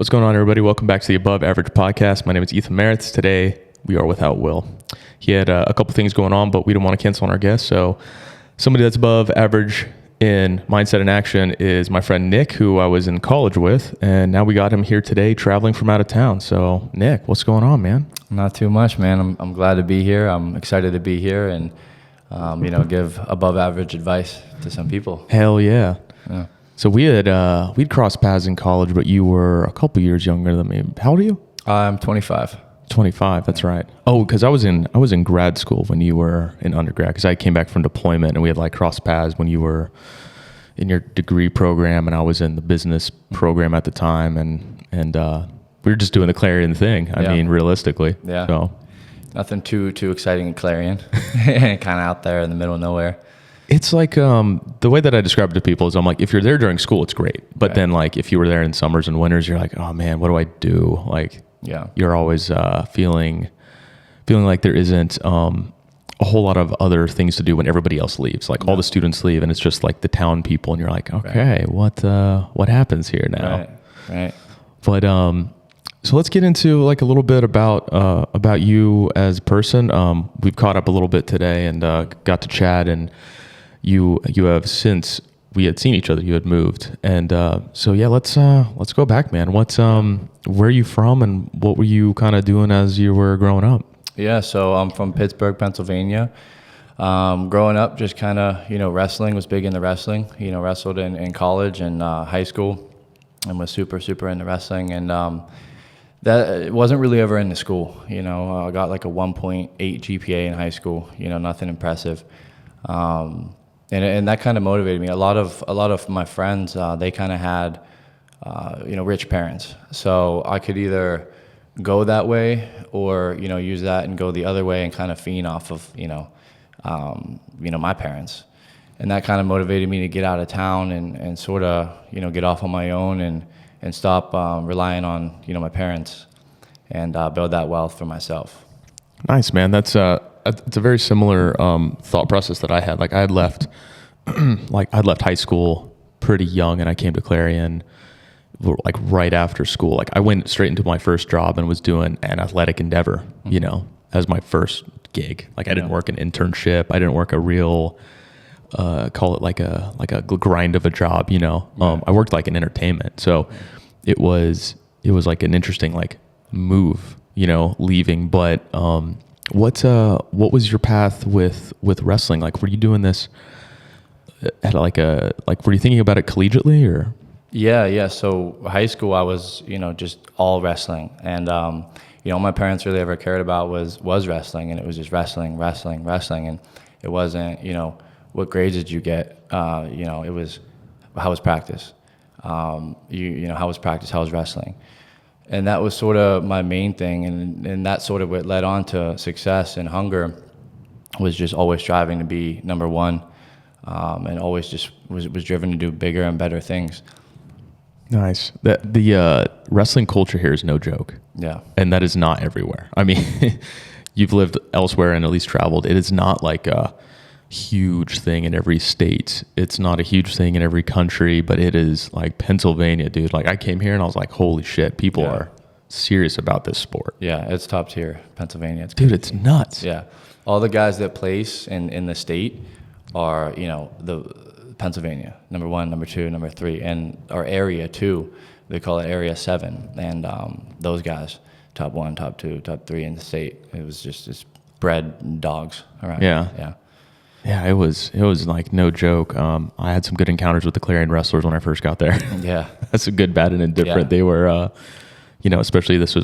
What's going on, everybody? Welcome back to the Above Average Podcast. My name is Ethan Merritt. Today, we are without Will. He had a couple things going on, but we didn't want to cancel on our guest. So somebody that's above average in mindset and action is my friend Nick, who I was in college with. And now we got him here today traveling from out of town. So Nick, what's going on, man? Not too much, man. I'm glad to be here. I'm excited to be here and, give above average advice to some people. Hell yeah. Yeah. So we'd crossed paths in college, but you were a couple years younger than me. How old are you? I'm 25. 25, that's right. Oh, because I was in grad school when you were in undergrad, because I came back from deployment and we had like crossed paths when you were in your degree program and I was in the business program at the time, and we were just doing the Clarion thing. I mean, realistically. Yeah. So Nothing too exciting in Clarion. Kind of out there in the middle of nowhere. it's like the way that I describe it to people is I'm like, if you're there during school, it's great. But Right. then like if you were there in summers and winters, you're like, oh man, what do I do? Like, Yeah. you're always feeling like there isn't a whole lot of other things to do when everybody else leaves. Like all the students leave and it's just like the town people, and you're like, okay, what happens here now? Right. But so let's get into like a little bit about you as a person. We've caught up a little bit today and got to chat, and you have, since we had seen each other, you had moved. And so yeah, let's go back, man. Where are you from and what were you kind of doing as you were growing up? Yeah, so I'm from Pittsburgh, Pennsylvania. Growing up, just kind of, wrestling, was big into wrestling. Wrestled in college and high school, and was super into wrestling. And that it wasn't really ever into school. I got like a 1.8 GPA in high school. Nothing impressive. And that kind of motivated me. A lot of my friends, they kind of had, rich parents. So I could either go that way or, use that and go the other way and kind of fiend off of, my parents. And that kind of motivated me to get out of town and sort of, get off on my own and stop relying on, my parents and build that wealth for myself. Nice, man. It's a very similar thought process that I had. Like I had left, I'd left high school pretty young, and I came to Clarion like right after school. Like I went straight into my first job and was doing an athletic endeavor, as my first gig. Like I didn't work an internship. I didn't work a real, call it like a grind of a job, I worked like in entertainment. So it was like an interesting like move, leaving. But what was your path with wrestling? Like, were you doing this at were you thinking about it collegiately or? Yeah. So high school, I was, just all wrestling. And, all my parents really ever cared about was wrestling. And it was just wrestling. And it wasn't, what grades did you get? It was, how was practice? How was practice? How was wrestling? And that was sort of my main thing. And that sort of what led on to success and hunger was just always striving to be number one. And always just was driven to do bigger and better things. Nice. The wrestling culture here is no joke. Yeah. And that is not everywhere. I mean, you've lived elsewhere and at least traveled. It is not like a huge thing in every state. It's not a huge thing in every country, but it is like Pennsylvania, dude. Like I came here and I was like, holy shit, people are serious about this sport. Yeah, it's top tier, Pennsylvania. Dude, it's nuts. Yeah. All the guys that place in the state are, the Pennsylvania, number 1, number 2, number 3, and our area 2, they call it area 7. And those guys, top 1, top 2, top 3 in the state. It was just bred dogs around. Yeah. Yeah, it was like no joke. I had some good encounters with the Clarion wrestlers when I first got there. Yeah. That's a good, bad, and indifferent. Yeah. They were, especially this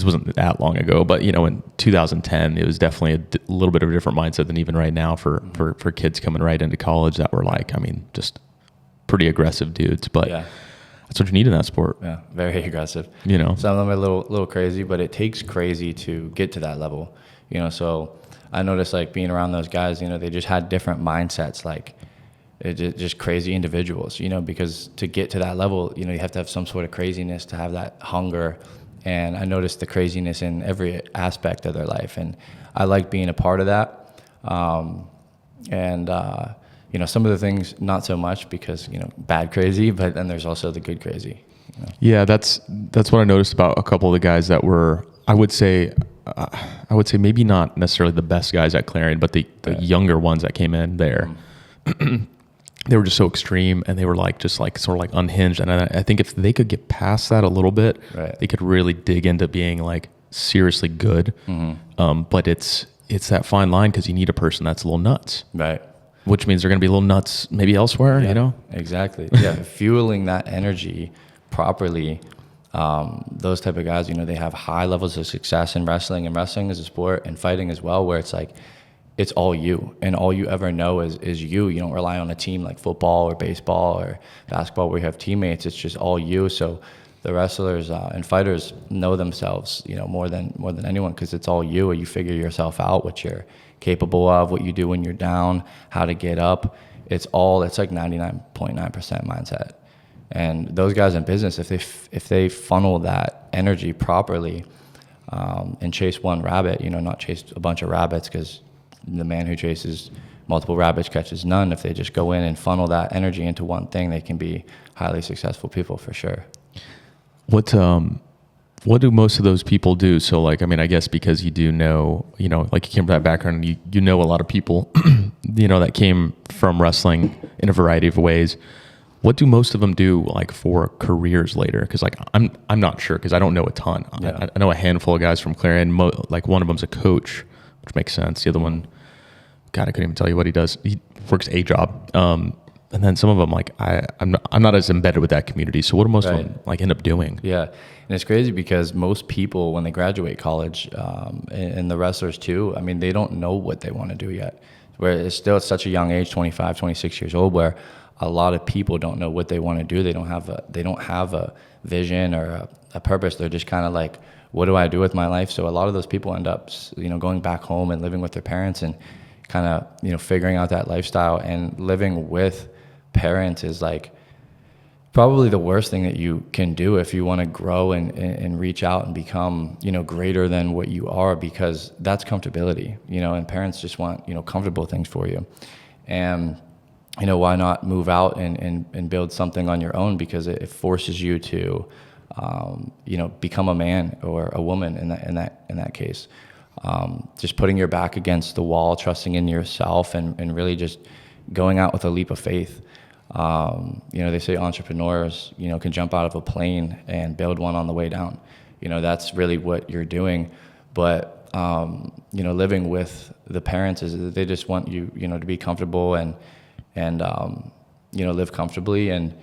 wasn't that long ago, but in 2010, it was definitely a little bit of a different mindset than even right now for kids coming right into college that were like, just pretty aggressive dudes. But that's what you need in that sport. Yeah, very aggressive. Some of them are a little crazy, but it takes crazy to get to that level. So I noticed like being around those guys, they just had different mindsets, like just crazy individuals, because to get to that level, you have to have some sort of craziness to have that hunger. And I noticed the craziness in every aspect of their life. And I like being a part of that. Some of the things, not so much because, bad crazy, but then there's also the good crazy. Yeah, that's what I noticed about a couple of the guys that were, I would say maybe not necessarily the best guys at Clarion, but the younger ones that came in there. They were just so extreme, and they were like just like sort of like unhinged. And I think if they could get past that a little bit, they could really dig into being like seriously good. But it's that fine line, because you need a person that's a little nuts, Right. which means they're going to be a little nuts maybe elsewhere. Yeah, you know, exactly. Yeah, fueling that energy properly. Those type of guys, they have high levels of success in wrestling, and wrestling is a sport, and fighting as well, where it's like, it's all you, and all you ever know is you. You don't rely on a team like football or baseball or basketball where you have teammates. It's just all you. So the wrestlers and fighters know themselves, more than anyone, because it's all you. You figure yourself out, what you're capable of, what you do when you're down, how to get up. It's like 99.9% mindset. And those guys in business, if they funnel that energy properly, and chase one rabbit, not chase a bunch of rabbits, because the man who chases multiple rabbits catches none. If they just go in and funnel that energy into one thing, they can be highly successful people for sure. What do most of those people do? So like, I mean, I guess because you do know, like you came from that background, you know a lot of people, that came from wrestling in a variety of ways. What do most of them do like for careers later? Because like I'm not sure, because I don't know a ton. Yeah. I know a handful of guys from Clarion. Like one of them's a coach, which makes sense. The other one, God, I couldn't even tell you what he does. He works a job. And then some of them, like I'm not as embedded with that community. So what do most of them like end up doing? Yeah, and it's crazy because most people, when they graduate college, and the wrestlers too, I mean, they don't know what they want to do yet. Where it's still at such a young age, 25, 26 years old, where a lot of people don't know what they want to do. They don't have a vision or a purpose. They're just kind of like, what do I do with my life? So a lot of those people end up, going back home and living with their parents, and kind of, figuring out that lifestyle. And living with parents is like probably the worst thing that you can do if you want to grow and reach out and become, greater than what you are, because that's comfortability, and parents just want, comfortable things for you. And, why not move out and build something on your own, because it forces you to, become a man or a woman in that case. Just putting your back against the wall, trusting in yourself, and really just going out with a leap of faith. They say entrepreneurs, can jump out of a plane and build one on the way down. That's really what you're doing. But, living with the parents is they just want you, to be comfortable and live comfortably. And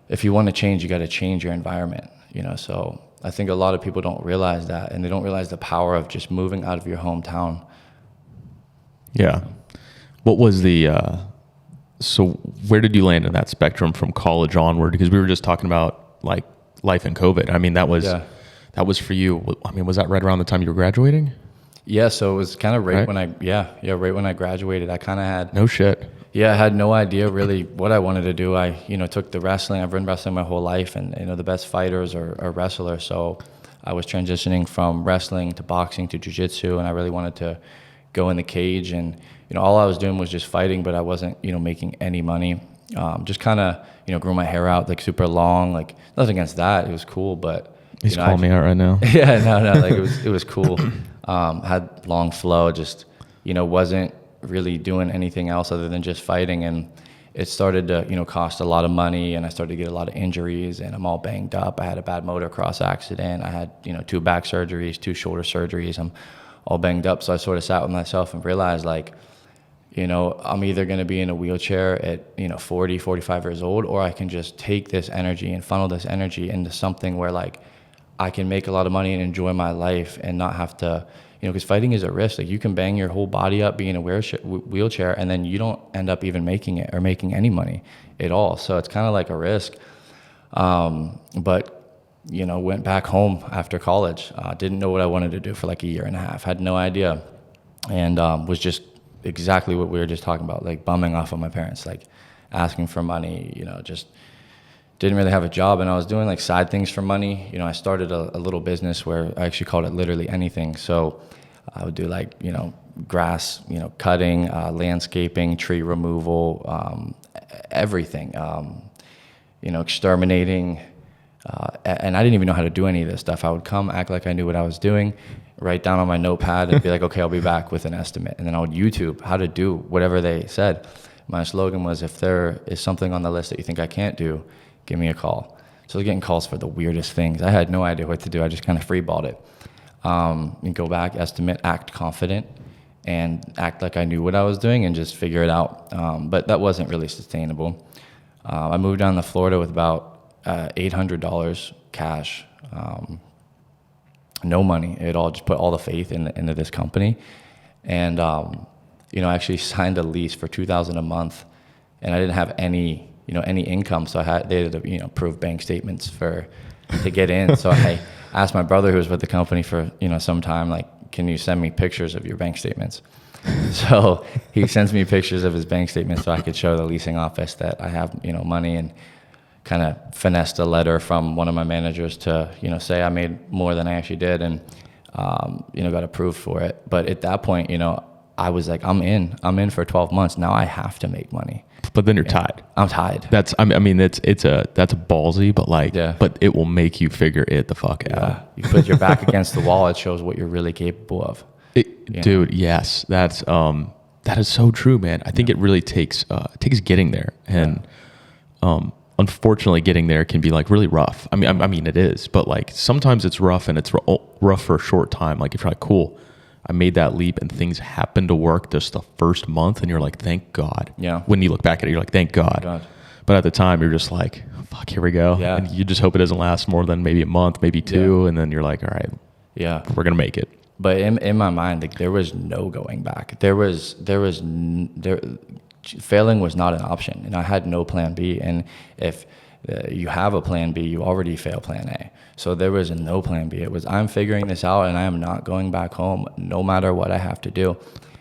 if you want to change, you got to change your environment, so I think a lot of people don't realize that, and they don't realize the power of just moving out of your hometown. Yeah. What was so where did you land in that spectrum from college onward? Because we were just talking about like life in COVID. I mean, that was for you. I mean, was that right around the time you were graduating? Yeah. So it was kind of right when right when I graduated. I kind of had no shit. Yeah, I had no idea really what I wanted to do. I, took the wrestling. I've been wrestling my whole life, and, the best fighters are wrestlers. So I was transitioning from wrestling to boxing to jiu-jitsu, and I really wanted to go in the cage. And, all I was doing was just fighting, but I wasn't, making any money. Just kind of, grew my hair out like super long, like nothing against that. It was cool, but he's calling me out right now. Yeah, no, like it was cool. Had long flow, just, wasn't really doing anything else other than just fighting. And it started to, cost a lot of money, and I started to get a lot of injuries, and I'm all banged up. I had a bad motocross accident. I had, 2 back surgeries, 2 shoulder surgeries. I'm all banged up. So I sort of sat with myself and realized, like, I'm either going to be in a wheelchair at, 40, 45 years old, or I can just take this energy and funnel this energy into something where, like, I can make a lot of money and enjoy my life and not have to, because fighting is a risk. Like, you can bang your whole body up being in a wheelchair, and then you don't end up even making it or making any money at all. So it's kind of like a risk. But, went back home after college. Didn't know what I wanted to do for like a year and a half. Had no idea. And was just exactly what we were just talking about, like bumming off of my parents, like asking for money, just didn't really have a job. And I was doing like side things for money. I started a little business where I actually called it Literally Anything. So I would do like, grass, cutting, landscaping, tree removal, everything, exterminating, and I didn't even know how to do any of this stuff. I would come, act like I knew what I was doing, write down on my notepad and be like, okay, I'll be back with an estimate. And then I would YouTube how to do whatever they said. My slogan was, if there is something on the list that you think I can't do, give me a call. So I was getting calls for the weirdest things. I had no idea what to do. I just kind of freeballed it. You go back, estimate, act confident, and act like I knew what I was doing and just figure it out. But that wasn't really sustainable. I moved down to Florida with about $800 cash, no money at all. Just put all the faith into this company, and I actually signed a lease for $2,000 a month, and I didn't have any income, so they had to prove bank statements to get in. So I asked my brother, who was with the company for some time, like, can you send me pictures of your bank statements? So he sends me pictures of his bank statements so I could show the leasing office that I have money, and kind of finessed a letter from one of my managers to say I made more than I actually did, and got approved for it. But at that point, I was like, I'm in for 12 months. Now I have to make money. But then you're tied. I'm tied. That's that's ballsy, but but it will make you figure it the fuck out. You put your back against the wall. It shows what you're really capable of. Dude, yes, that is so true, man. I think it really takes getting there, and unfortunately, getting there can be like really rough. I mean, it is, but like sometimes it's rough, and it's rough for a short time. Like if you're like, cool, I made that leap, and things happen to work just the first month, and you're like, thank God. Yeah. When you look back at it, you're like, thank God. But at the time, you're just like, fuck, here we go. Yeah. And you just hope it doesn't last more than maybe a month, maybe two, and then you're like, all right, we're gonna make it. But in my mind, like, there was no going back. Failing was not an option, and I had no plan B. And if you have a plan B, you already fail plan A. So there was no plan B. It was, I'm figuring this out, and I am not going back home no matter what I have to do.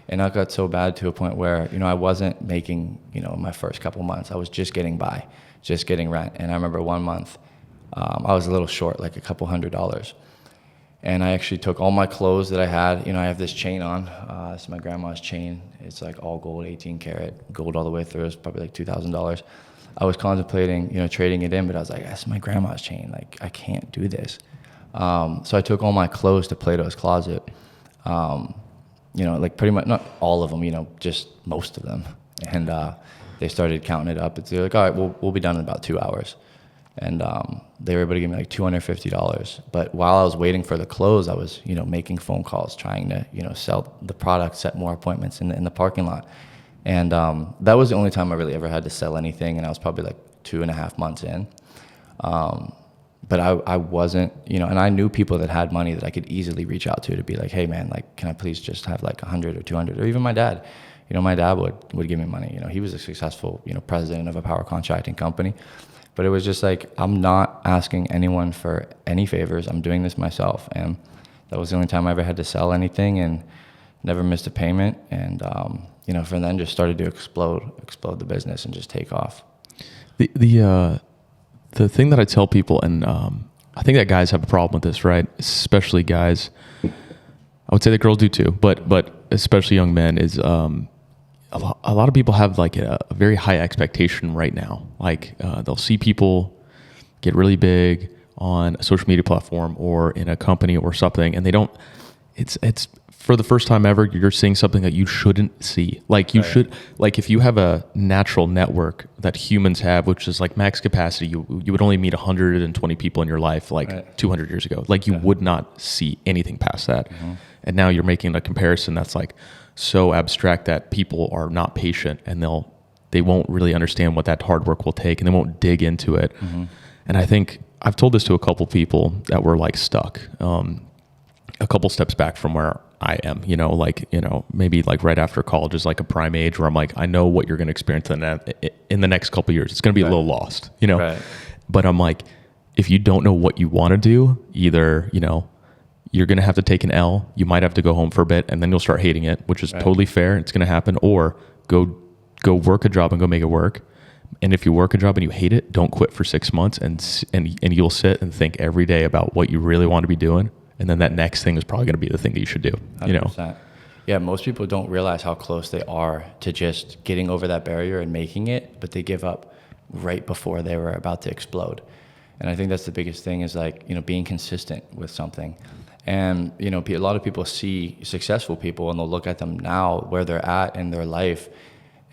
And that got so bad to a point where, I wasn't making, my first couple months. I was just getting by, just getting rent. And I remember one month, I was a little short, like a couple $100s. And I actually took all my clothes that I had. I have this chain on. It's my grandma's chain. It's like all gold, 18 karat, gold all the way through. It's probably like $2,000. I was contemplating, trading it in, but I was like, that's my grandma's chain. Like, I can't do this. So I took all my clothes to Plato's Closet. Like pretty much, not all of them, just most of them. And they started counting it up. They're like, all right, we'll be done in about 2 hours. And they were able to give me like $250. But while I was waiting for the clothes, I was, making phone calls, trying to, sell the product, set more appointments in the parking lot. And that was the only time I really ever had to sell anything. And I was probably like 2.5 months in. But I wasn't, and I knew people that had money that I could easily reach out to be like, hey man, like, can I please just have like 100 or 200, or even my dad. My dad would give me money. He was a successful, president of a power contracting company. But it was just like, I'm not asking anyone for any favors. I'm doing this myself. And that was the only time I ever had to sell anything, and never missed a payment. And, from then just started to explode the business and just take off. The thing that I tell people, and I think that guys have a problem with this, right? Especially guys. I would say that girls do too, but especially young men, is a lot of people have like a very high expectation right now. Like they'll see people get really big on a social media platform or in a company or something, and they don't. It's for the first time ever, you're seeing something that you shouldn't see. Like you should, like if you have a natural network that humans have, which is like max capacity, you would only meet 120 people in your life, like 200 years ago. Like you would not see anything past that. Mm-hmm. And now you're making a comparison that's like so abstract that people are not patient, and they won't really understand what that hard work will take, and they won't dig into it. Mm-hmm. And I think I've told this to a couple people that were like stuck, a couple steps back from where I am, maybe like right after college is like a prime age where I'm like, I know what you're going to experience in the next couple of years. It's going to be a little lost, but I'm like, if you don't know what you want to do, either, you're going to have to take an L. You might have to go home for a bit, and then you'll start hating it, which is totally fair. It's going to happen. Or go work a job and go make it work. And if you work a job and you hate it, don't quit for 6 months, and you'll sit and think every day about what you really want to be doing. And then that next thing is probably going to be the thing that you should do. 100%. Yeah, most people don't realize how close they are to just getting over that barrier and making it, but they give up right before they were about to explode. And I think that's the biggest thing is like, you know, being consistent with something. And, you know, a lot of people see successful people and they'll look at them now where they're at in their life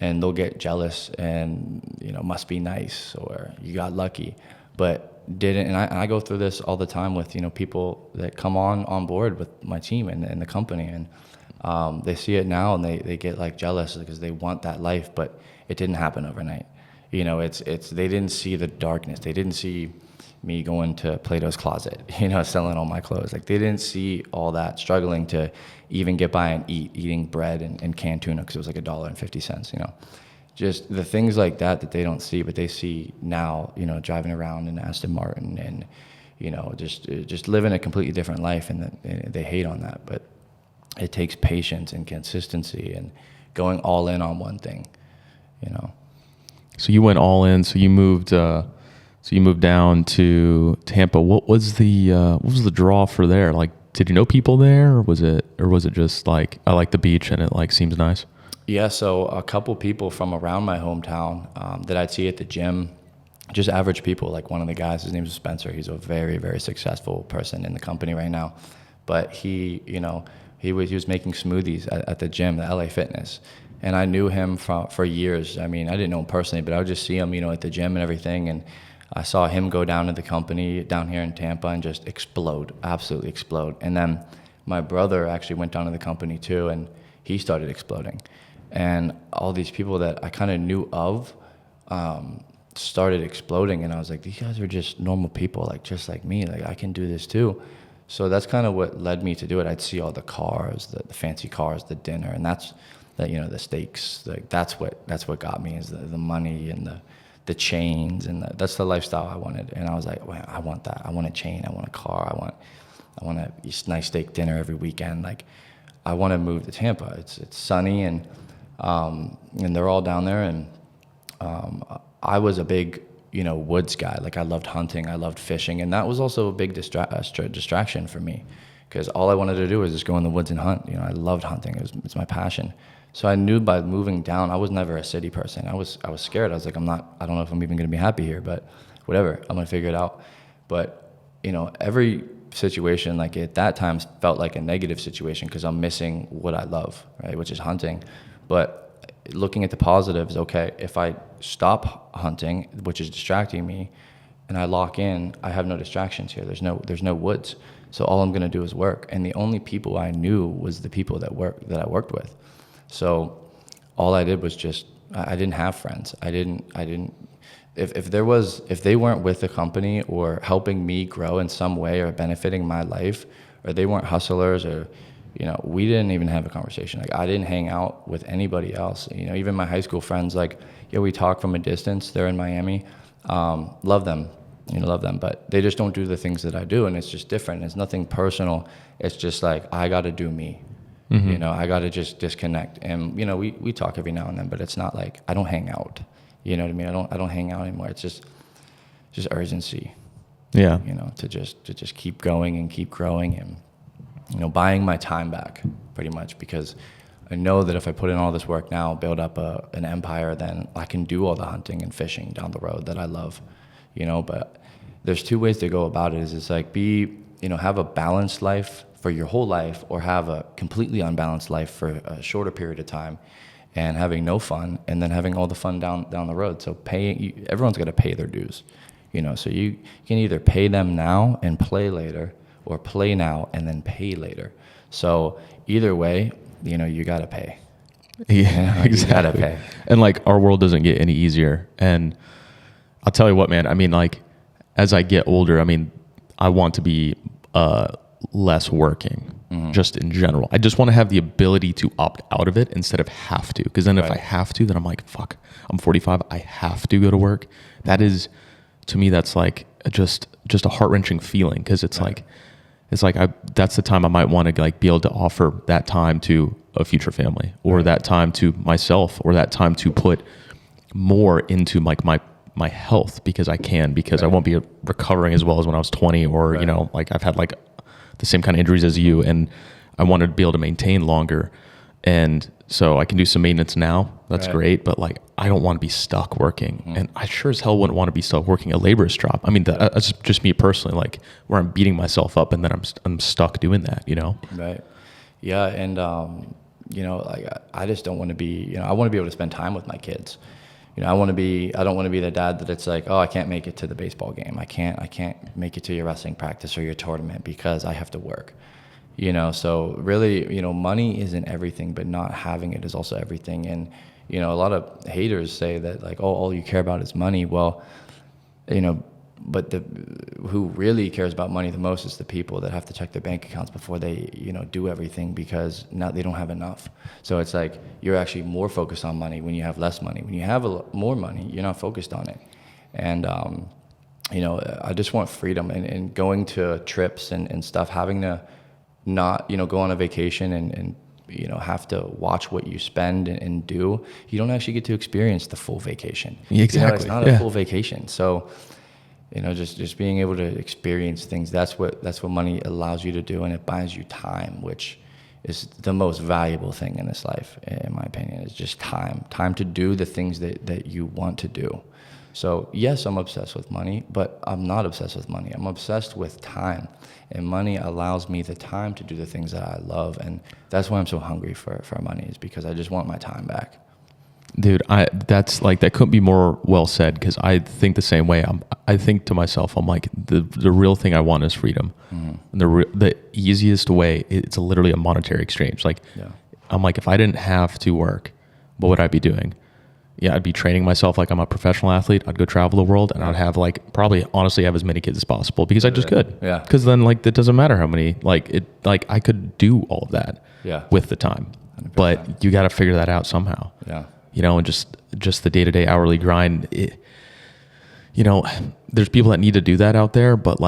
and they'll get jealous and, you know, must be nice or you got lucky, but didn't. And I go through this all the time with, you know, people that come on board with my team and the company. And they see it now and they get like jealous because they want that life, but it didn't happen overnight. You know, they didn't see the darkness. They didn't see me going to Plato's Closet, you know, selling all my clothes. Like they didn't see all that, struggling to even get by and eating bread and canned tuna because it was like $1.50, you know. Just the things like that they don't see, but they see now, you know, driving around in Aston Martin and, you know, just living a completely different life, and they hate on that. But it takes patience and consistency and going all in on one thing, you know. So you went all in. So you moved down to Tampa. What was the draw for there? Like, did you know people there, or was it just like, I like the beach and it like seems nice? Yeah, so a couple people from around my hometown that I'd see at the gym, just average people. Like one of the guys, his name is Spencer. He's a very, very successful person in the company right now. But he was making smoothies at the gym, the LA Fitness. And I knew him for years. I mean, I didn't know him personally, but I would just see him, you know, at the gym and everything. And I saw him go down to the company down here in Tampa and just explode, absolutely explode. And then my brother actually went down to the company too, and he started exploding. And all these people that I kind of knew of started exploding, and I was like, these guys are just normal people, like just like me. Like I can do this too. So that's kind of what led me to do it. I'd see all the cars, the fancy cars, the dinner, and that's you know, the steaks. Like that's what got me, is the money and the chains, and that's the lifestyle I wanted. And I was like, well, I want that. I want a chain. I want a car. I want a nice steak dinner every weekend. Like I want to move to Tampa. It's sunny and they're all down there. And I was a big, you know, woods guy. Like I loved hunting. I loved fishing. And that was also a big distraction for me, because all I wanted to do was just go in the woods and hunt. You know, I loved hunting. It's my passion. So I knew by moving down, I was never a city person. I was scared. I was like, I don't know if I'm even going to be happy here, but whatever, I'm going to figure it out. But, you know, every situation like at that time felt like a negative situation because I'm missing what I love, right, which is hunting. But looking at the positives, okay, if I stop hunting, which is distracting me, and I lock in, I have no distractions here. There's no woods. So all I'm going to do is work. And the only people I knew was the people that I worked with. So all I did was just, I didn't have friends. If they weren't with the company or helping me grow in some way or benefiting my life, or they weren't hustlers, or, you know, we didn't even have a conversation. Like I didn't hang out with anybody else. You know, even my high school friends, like, yeah, we talk from a distance. They're in Miami. Love them, but they just don't do the things that I do. And it's just different. It's nothing personal. It's just like, I got to do me. Mm-hmm. You know, I got to just disconnect. And, you know, we talk every now and then, but it's not like, I don't hang out. You know what I mean? I don't hang out anymore. It's just urgency. Yeah. You know, to just keep going and keep growing, and, you know, buying my time back pretty much, because I know that if I put in all this work now, build up an empire, then I can do all the hunting and fishing down the road that I love, you know. But there's two ways to go about it. It's like have a balanced life for your whole life, or have a completely unbalanced life for a shorter period of time, and having no fun, and then having all the fun down the road. So everyone's got to pay their dues, you know. So you can either pay them now and play later, or play now and then pay later. So either way, you know, you got to pay. Yeah, exactly. You got to pay. And like our world doesn't get any easier. And I'll tell you what, man, I mean, like as I get older, I mean, I want to be less working. Mm-hmm. Just in general. I just want to have the ability to opt out of it instead of have to. Because then if I have to, then I'm like, fuck, I'm 45. I have to go to work. That is, to me, that's like just a heart-wrenching feeling. Because it's like that's the time I might want to like be able to offer that time to a future family, or that time to myself, or that time to put more into like my health, because I won't be recovering as well as when I was 20, or, you know, like I've had like the same kind of injuries as you, and I wanted to be able to maintain longer. And so I can do some maintenance now. That's Right. great. But like, I don't want to be stuck working. And I sure as hell wouldn't want to be stuck working a laborer's job. I mean, that's just me personally, like where I'm beating myself up and then I'm stuck doing that, you know? Right. Yeah. And, like I just don't want to be, I want to be able to spend time with my kids. I don't want to be the dad that it's like, oh, I can't make it to the baseball game. I can't make it to your wrestling practice or your tournament because I have to work. So really, money isn't everything, but not having it is also everything. And, a lot of haters say that like, oh, all you care about is money. Well, but who really cares about money the most is the people that have to check their bank accounts before they, do everything because now they don't have enough. So it's like you're actually more focused on money when you have less money. When you have more money, you're not focused on it. And, I just want freedom and going to trips and stuff, having to not, go on a vacation and have to watch what you spend and do. You don't actually get to experience the full vacation. Exactly. It's not a full vacation. So, just being able to experience things, that's what money allows you to do, and it buys you time, which is the most valuable thing in this life, in my opinion, is just time to do the things that you want to do. So yes, I'm obsessed with money, but I'm not obsessed with money. I'm obsessed with time, and money allows me the time to do the things that I love, and that's why I'm so hungry for money, is because I just want my time back. Dude, that's like, that couldn't be more well said, because I think the same way. I think to myself, I'm like, the real thing I want is freedom. And the easiest way, it's literally a monetary exchange. Like, I'm like, if I didn't have to work, what would I be doing? Yeah, I'd be training myself like I'm a professional athlete. I'd go travel the world, and I'd have probably honestly have as many kids as possible, because I just could. Yeah. Because then it doesn't matter how many, I could do all of that with the time. 100%. But you got to figure that out somehow. Yeah. And just the day-to-day hourly grind, there's people that need to do that out there, but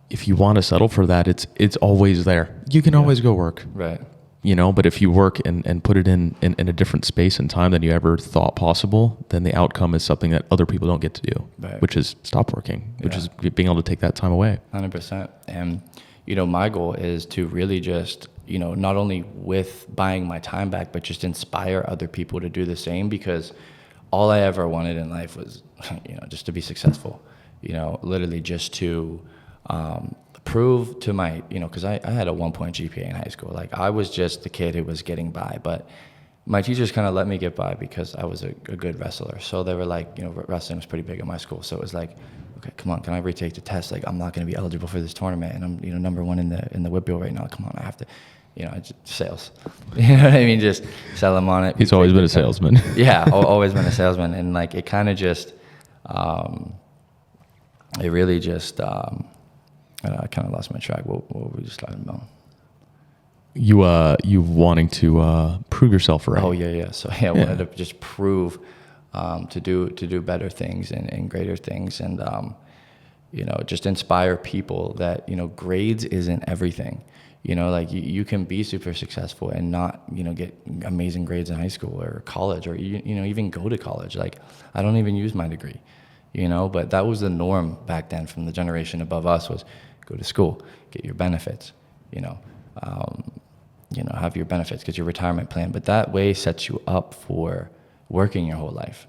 if you want to settle for that, it's always there. You can always go work. Right. But if you work and put it in a different space and time than you ever thought possible, then the outcome is something that other people don't get to do, which is stop working, which is being able to take that time away. 100%. And, my goal is to really just, not only with buying my time back, but just inspire other people to do the same, because all I ever wanted in life was, just to be successful, literally just to prove to my, because I had a 1.0 GPA in high school. I was just the kid who was getting by, but my teachers kind of let me get by because I was a good wrestler. So they were like, wrestling was pretty big at my school. So it was like, okay, come on, can I retake the test? I'm not going to be eligible for this tournament, and I'm, number one in the whip wheel right now. Come on, I have to, sales. You know what I mean? Just sell them on it. He's always been a salesman. Yeah, always been a salesman, and it kind of just, it really just, I kind of lost my track. What were we just talking about? You wanting to prove yourself, right? Oh yeah. So I wanted to just prove to do better things and greater things, and just inspire people that grades isn't everything. You can be super successful and not get amazing grades in high school or college, or even go to college. I don't even use my degree, but that was the norm back then from the generation above us, was go to school, get your benefits, have your benefits, get your retirement plan. But that way sets you up for working your whole life.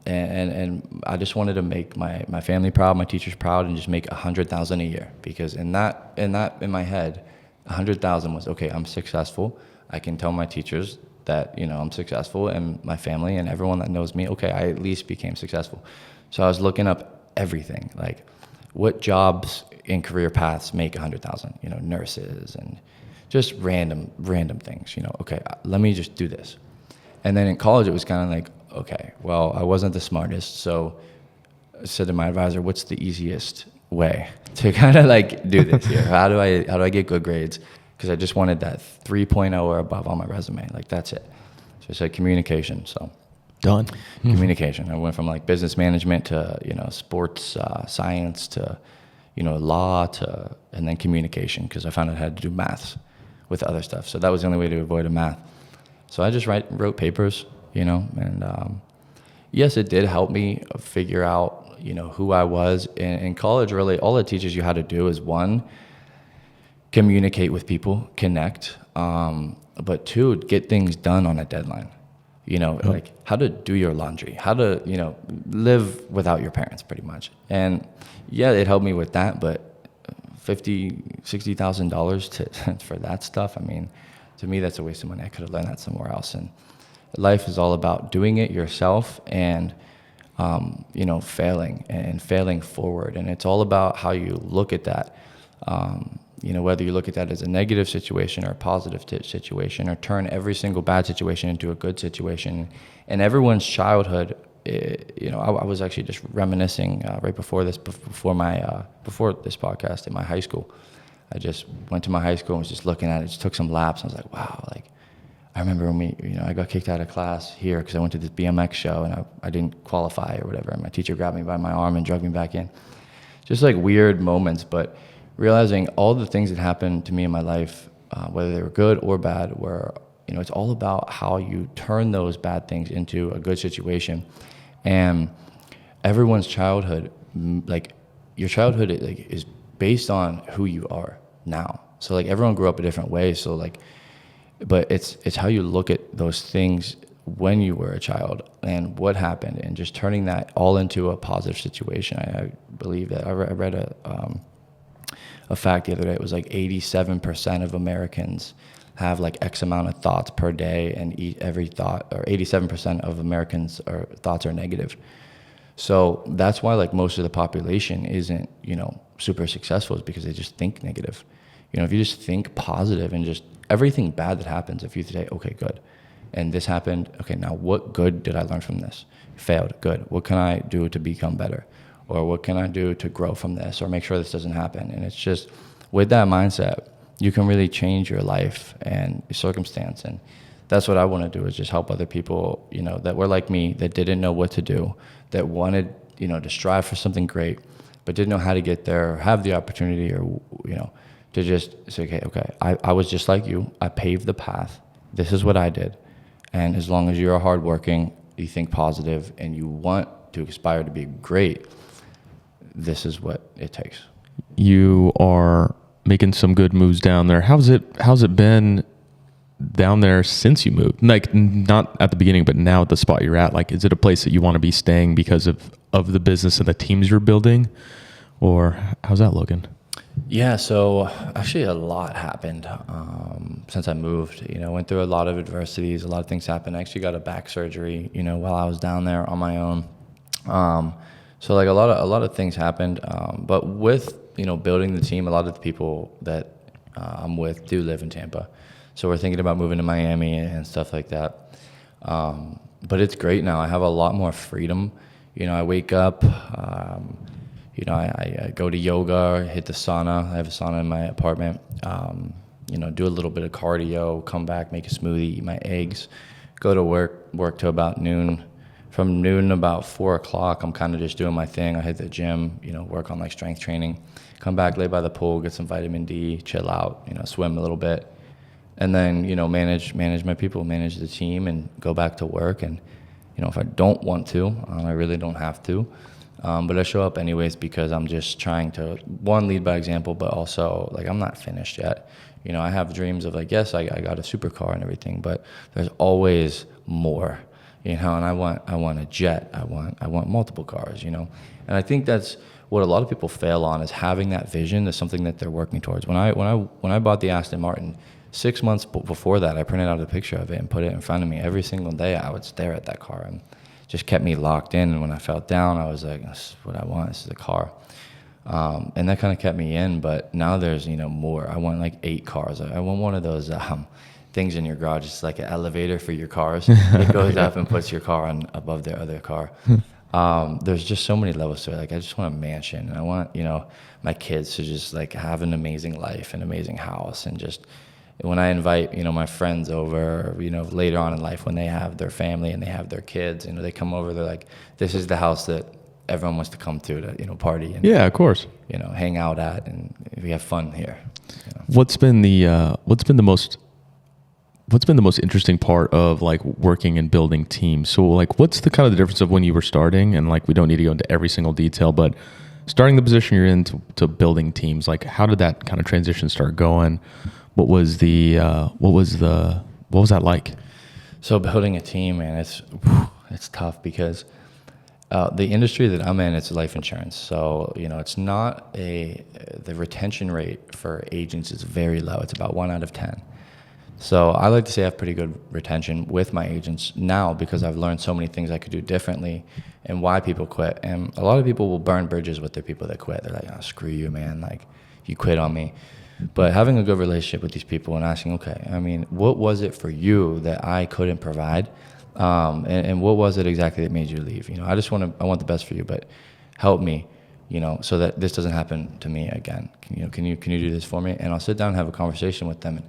And I just wanted to make my family proud, my teachers proud, and just make $100,000 a year, because in my head, 100,000 was, okay, I'm successful. I can tell my teachers that, I'm successful, and my family and everyone that knows me, okay, I at least became successful. So I was looking up everything, what jobs in career paths make 100,000, nurses and just random things, okay, let me just do this. And then in college, it was kind of like, okay, well, I wasn't the smartest, so I said to my advisor, what's the easiest way to kind of do this here? How do I get good grades? Because I just wanted that 3.0 or above on my resume. That's it. So I said communication. So done. Communication. I went from business management to sports science to law to, and then communication, because I found out I had to do maths with other stuff. So that was the only way to avoid a math. So I just wrote papers, and yes, it did help me figure out, who I was. In college, really, all it teaches you how to do is, one, communicate with people, connect, but two, get things done on a deadline. Like how to do your laundry, how to, live without your parents pretty much. And yeah, it helped me with that, but $60,000 for that stuff. I mean, to me, that's a waste of money. I could have learned that somewhere else. And life is all about doing it yourself and, failing forward. And it's all about how you look at that. Whether you look at that as a negative situation or a positive situation, or turn every single bad situation into a good situation. And everyone's childhood, I was actually just reminiscing right before this podcast in my high school. I just went to my high school and was just looking at it, just took some laps. I was like, wow, like I remember when I got kicked out of class here because I went to this BMX show and I didn't qualify or whatever. And my teacher grabbed me by my arm and dragged me back in. Just like weird moments, but realizing all the things that happened to me in my life, whether they were good or bad, were, it's all about how you turn those bad things into a good situation. And everyone's childhood, like your childhood is based on who you are now. So like everyone grew up a different way. So like, but it's how you look at those things when you were a child and what happened, and just turning that all into a positive situation. I believe that I read a fact the other day. It was like 87% of Americans have like X amount of thoughts per day, and every thought, or 87% of Americans thoughts are negative. So that's why like most of the population isn't, super successful, is because they just think negative. If you just think positive and just everything bad that happens, if you say, okay, good, and this happened, okay, now what good did I learn from this? Failed, good. What can I do to become better? Or what can I do to grow from this, or make sure this doesn't happen? And it's just with that mindset, you can really change your life and your circumstance. And that's what I want to do, is just help other people, that were like me, that didn't know what to do, that wanted, to strive for something great, but didn't know how to get there or have the opportunity, or, to just say, okay, I was just like you. I paved the path. This is what I did. And as long as you're hardworking, you think positive, and you want to aspire to be great, this is what it takes. You are making some good moves down there. How's it been down there since you moved? Like, not at the beginning, but now at the spot you're at. Like, is it a place that you want to be staying because of the business and the teams you're building, or how's that looking? Yeah, so actually a lot happened since I moved. Went through a lot of adversities, a lot of things happened. I actually got a back surgery, while I was down there on my own. So like a lot of things happened. But with, building the team, a lot of the people that I'm with do live in Tampa. So we're thinking about moving to Miami and stuff like that. But it's great now. I have a lot more freedom. I wake up, I go to yoga, hit the sauna. I have a sauna in my apartment. Do a little bit of cardio, come back, make a smoothie, eat my eggs, go to work till about noon. From noon to about 4 o'clock, I'm kind of just doing my thing. I hit the gym, work on like strength training, come back, lay by the pool, get some vitamin D, chill out, swim a little bit. And then, manage my people, manage the team, and go back to work. And, if I don't want to, I really don't have to. But I show up anyways, because I'm just trying to, one, lead by example, but also like I'm not finished yet. I have dreams of like, yes, I got a supercar and everything, but there's always more, and I want a jet. I want multiple cars, And I think that's what a lot of people fail on, is having that vision is something that they're working towards. When I bought the Aston Martin, 6 months before that, I printed out a picture of it and put it in front of me. Every single day I would stare at that car, and just kept me locked in. And when I felt down, I was like, this is what I want. This is a car. And that kind of kept me in. But now there's, more. I want like 8 cars. I want one of those things in your garage. It's like an elevator for your cars. It goes up and puts your car on above their other car. There's just so many levels to it. Like, I just want a mansion. And I want, my kids to just like have an amazing life, an amazing house. And just when I invite, my friends over, later on in life, when they have their family and they have their kids, they come over, they're like, this is the house that everyone wants to come to, party and, yeah, of course, hang out at, and we have fun here. What's been the most interesting part of like working and building teams? So like, what's the kind of the difference of when you were starting, and like, we don't need to go into every single detail, but starting the position you're in to building teams, like how did that kind of transition start going? what was that like? So building a team, man, it's tough because the industry that I'm in, it's life insurance. So, it's not the retention rate for agents is very low. It's about 1 out of 10. So I like to say I have pretty good retention with my agents now because I've learned so many things I could do differently and why people quit. And a lot of people will burn bridges with their people that quit. They're like, oh, screw you, man. Like, you quit on me. But having a good relationship with these people and asking, okay, I mean, what was it for you that I couldn't provide? And what was it exactly that made you leave? I want the best for you, but help me, so that this doesn't happen to me again. Can you do this for me? And I'll sit down and have a conversation with them. And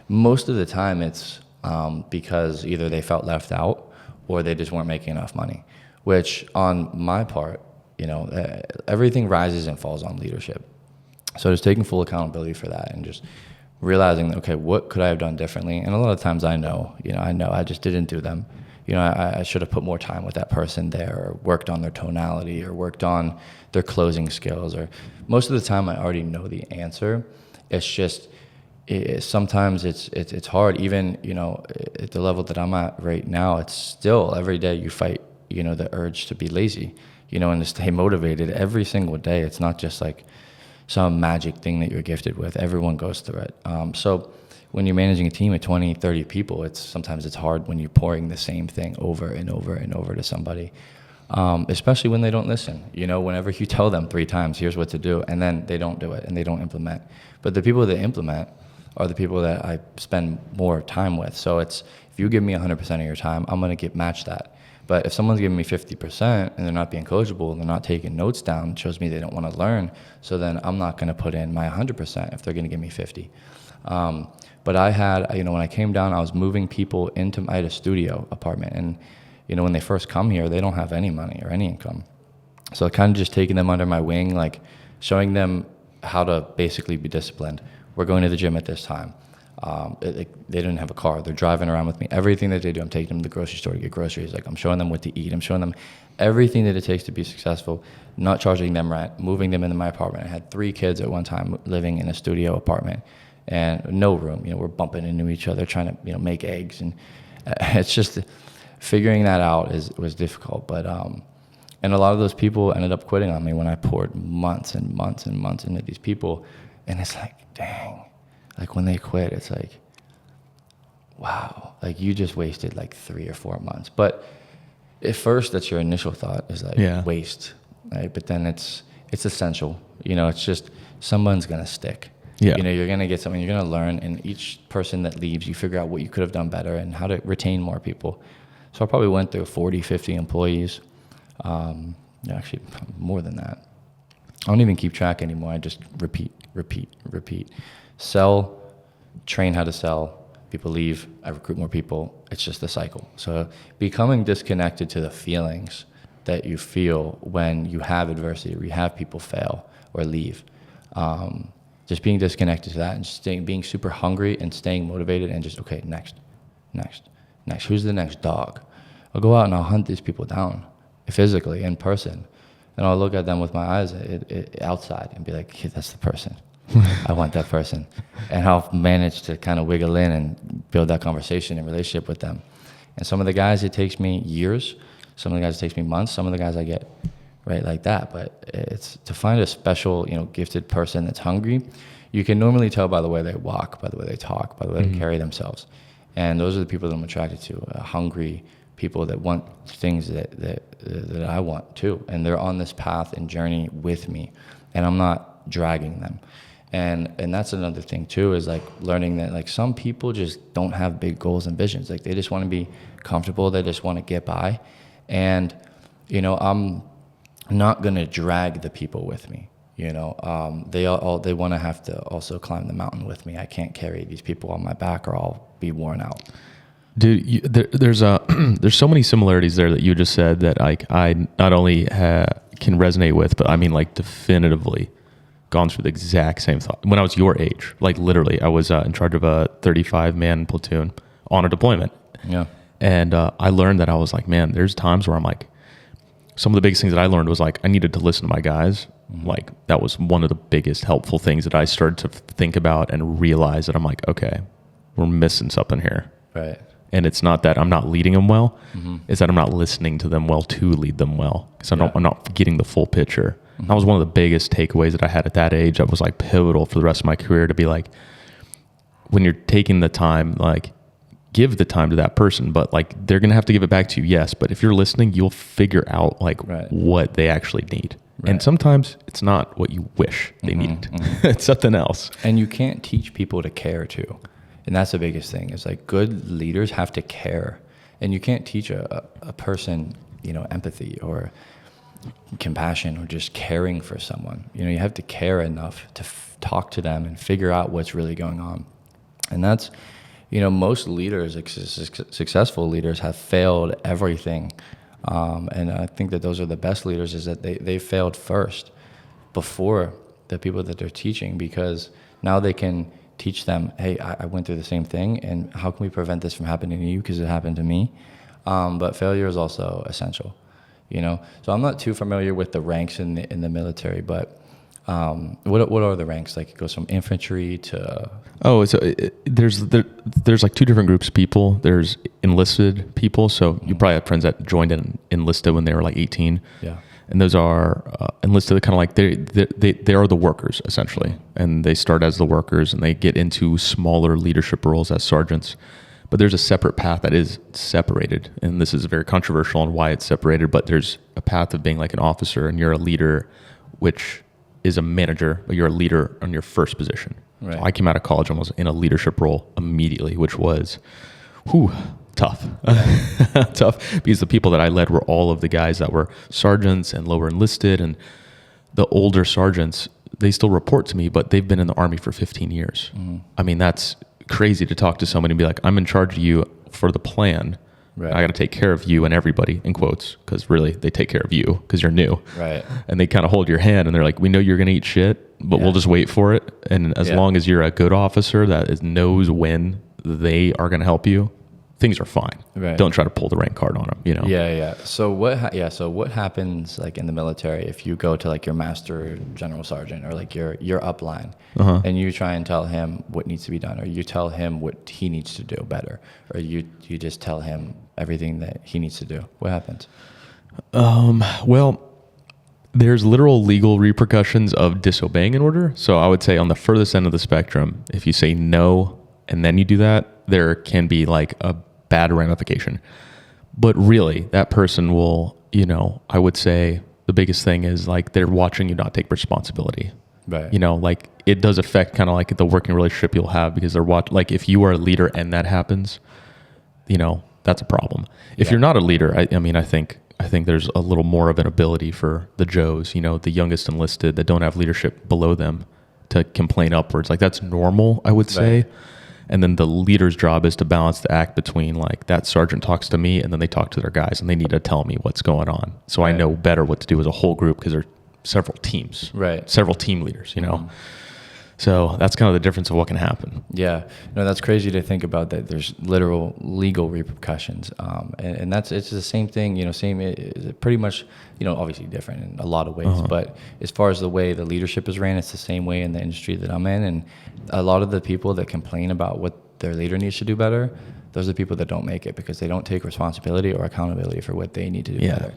most of the time it's because either they felt left out or they just weren't making enough money, which on my part, everything rises and falls on leadership. So just taking full accountability for that and just realizing, okay, what could I have done differently? And a lot of times I know I just didn't do them. I should have put more time with that person there or worked on their tonality or worked on their closing skills. Or most of the time I already know the answer. It's just sometimes it's hard. Even, at the level that I'm at right now, it's still every day you fight, the urge to be lazy, and to stay motivated every single day. It's not just like some magic thing that you're gifted with. Everyone goes through it. So when you're managing a team of 20, 30 people, sometimes it's hard when you're pouring the same thing over and over and over to somebody, especially when they don't listen. Whenever you tell them 3 times, here's what to do, and then they don't do it and they don't implement. But the people that implement are the people that I spend more time with. So if you give me 100% of your time, I'm going to match that. But if someone's giving me 50% and they're not being coachable, they're not taking notes down, it shows me they don't want to learn. So then I'm not going to put in my 100% if they're going to give me 50. But I had, when I came down, I was moving people I had a studio apartment. And, when they first come here, they don't have any money or any income. So kind of just taking them under my wing, like showing them how to basically be disciplined. We're going to the gym at this time. They didn't have a car. They're driving around with me. Everything that they do, I'm taking them to the grocery store to get groceries. Like, I'm showing them what to eat. I'm showing them everything that it takes to be successful, not charging them rent, moving them into my apartment. I had 3 kids at one time living in a studio apartment and no room. We're bumping into each other, trying to, make eggs. And it's just figuring that out was difficult. But, and a lot of those people ended up quitting on me when I poured months and months and months into these people. And it's like, dang. Like, when they quit, it's like, wow, like you just wasted like 3 or 4 months. But at first, that's your initial thought is like waste, right? But then it's essential. It's just someone's going to stick. Yeah. You're going to get something, you're going to learn. And each person that leaves, you figure out what you could have done better and how to retain more people. So I probably went through 40, 50 employees. Actually, more than that. I don't even keep track anymore. I just repeat. Sell, train how to sell, people leave, I recruit more people. It's just the cycle. So becoming disconnected to the feelings that you feel when you have adversity, or you have people fail or leave. Just being disconnected to that and just being super hungry and staying motivated and just, okay, next. Who's the next dog? I'll go out and I'll hunt these people down physically in person. And I'll look at them with my eyes outside and be like, hey, that's the person. I want that person. And I'll manage to kind of wiggle in and build that conversation and relationship with them. And some of the guys, it takes me years. Some of the guys, it takes me months. Some of the guys I get right like that. But it's to find a special, gifted person that's hungry. You can normally tell by the way they walk, by the way they talk, by the way they carry themselves. And those are the people that I'm attracted to, hungry people that want things that I want too. And they're on this path and journey with me. And I'm not dragging them. And that's another thing too, is like learning that like some people just don't have big goals and visions. Like they just want to be comfortable. They just want to get by. And, I'm not going to drag the people with me. They want to have to also climb the mountain with me. I can't carry these people on my back or I'll be worn out. Dude, there's so many similarities there that you just said that I not only can resonate with, but I mean like definitively gone through the exact same thought. When I was your age, like literally, I was in charge of a 35-man platoon on a deployment. Yeah. And I learned that I was like, man, there's times where I'm like, some of the biggest things that I learned was like, I needed to listen to my guys Like that was one of the biggest helpful things that I started to think about and realize that I'm like, okay, we're missing something here. Right. And it's not that I'm not leading them well, it's that I'm not listening to them well to lead them well. Because I'm not getting the full picture. That was one of the biggest takeaways that I had at that age. That was like pivotal for the rest of my career, to be like, when you're taking the time, like give the time to that person, but like they're going to have to give it back to you. Yes. But if you're listening, you'll figure out like what they actually need. Right. And sometimes it's not what you wish they needed. It's something else. And you can't teach people to care too. And that's the biggest thing. Is like good leaders have to care. And you can't teach a person, you know, empathy or compassion or just caring for someone. You know, you have to care enough to talk to them and figure out what's really going on. And that's, you know, most leaders, successful leaders, have failed everything. And I think that those are the best leaders, is that they failed first before the people that they're teaching, because now they can teach them, hey, I went through the same thing, and how can we prevent this from happening to you, because it happened to me. But failure is also essential, you know. So I'm not too familiar with the ranks in the military, but what are the ranks? Like it goes from infantry to... there's like two different groups of people. There's enlisted people. So you probably have friends that joined in enlisted when they were like 18. Yeah. And those are enlisted, kind of like they are the workers essentially. And they start as the workers and they get into smaller leadership roles as sergeants. But there's a separate path that is separated. And this is very controversial on why it's separated, but there's a path of being like an officer and you're a leader, which is a manager, but you're a leader on your first position. Right. So I came out of college and was in a leadership role immediately, which was tough. Tough, because the people that I led were all of the guys that were sergeants and lower enlisted, and the older sergeants, they still report to me, but they've been in the Army for 15 years. I mean, that's crazy to talk to somebody and be like, I'm in charge of you for the plan. Right. I got to take care of you and everybody, in quotes, because really they take care of you because you're new. Right. And they kind of hold your hand and they're like, we know you're going to eat shit, but we'll just wait for it. And as long as you're a good officer that knows when they are going to help you, things are fine. Right. Don't try to pull the rank card on them, you know? Yeah. So what happens like in the military if you go to like your master general sergeant or like your upline and you try and tell him what needs to be done, or you tell him what he needs to do better, or you just tell him everything that he needs to do? What happens? Well, there's literal legal repercussions of disobeying an order. So I would say on the furthest end of the spectrum, if you say no and then you do that, there can be like a bad ramification. But really, that person will, you know, I would say the biggest thing is like they're watching you not take responsibility. Right. You know, like it does affect kind of like the working relationship you'll have, because they're like if you are a leader and that happens, you know, that's a problem. If you're not a leader, I mean, I think there's a little more of an ability for the Joes, you know, the youngest enlisted that don't have leadership below them, to complain upwards. Like that's normal, I would say. Right. And then the leader's job is to balance the act between like that sergeant talks to me and then they talk to their guys and they need to tell me what's going on. So I know better what to do as a whole group, because there are several teams, several team leaders, you know? So that's kind of the difference of what can happen. Yeah, no, that's crazy to think about, that there's literal legal repercussions. And it's the same thing, you know, pretty much, you know, obviously different in a lot of ways, but as far as the way the leadership is ran, it's the same way in the industry that I'm in. And a lot of the people that complain about what their leader needs to do better, those are the people that don't make it, because they don't take responsibility or accountability for what they need to do better.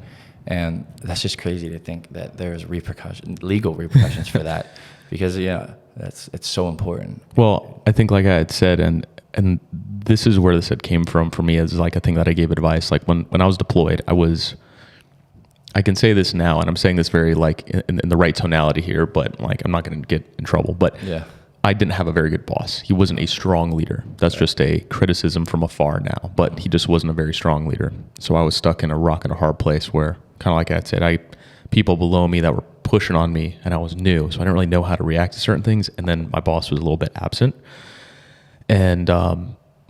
And that's just crazy to think that there's legal repercussions for that, because it's so important. Well, I think like I had said, and this is where this had came from for me, as like a thing that I gave advice. Like when I was deployed, I can say this now, and I'm saying this very like in the right tonality here, but like I'm not going to get in trouble. But I didn't have a very good boss. He wasn't a strong leader. That's just a criticism from afar now, but he just wasn't a very strong leader. So I was stuck in a rock and a hard place where, kind of like I had said, people below me that were pushing on me, and I was new, so I didn't really know how to react to certain things. And then my boss was a little bit absent. And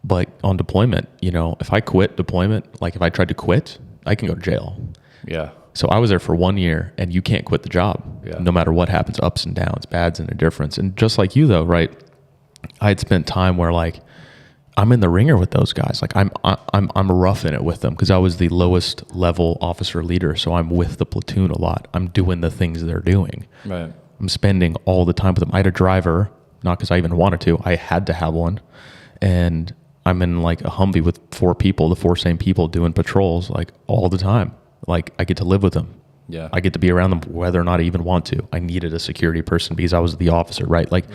but on deployment, you know, if I quit deployment, like if I tried to quit, I can go to jail. Yeah. So I was there for 1 year, and you can't quit the job, no matter what happens, ups and downs, bads and indifference. And just like you though, right? I had spent time where like, I'm in the ringer with those guys. Like I'm roughing it with them because I was the lowest level officer leader. So I'm with the platoon a lot. I'm doing the things they're doing. Right. I'm spending all the time with them. I had a driver, not because I even wanted to. I had to have one, and I'm in like a Humvee with 4 people, the 4 same people doing patrols like all the time. Like I get to live with them. Yeah. I get to be around them whether or not I even want to. I needed a security person because I was the officer, right? Like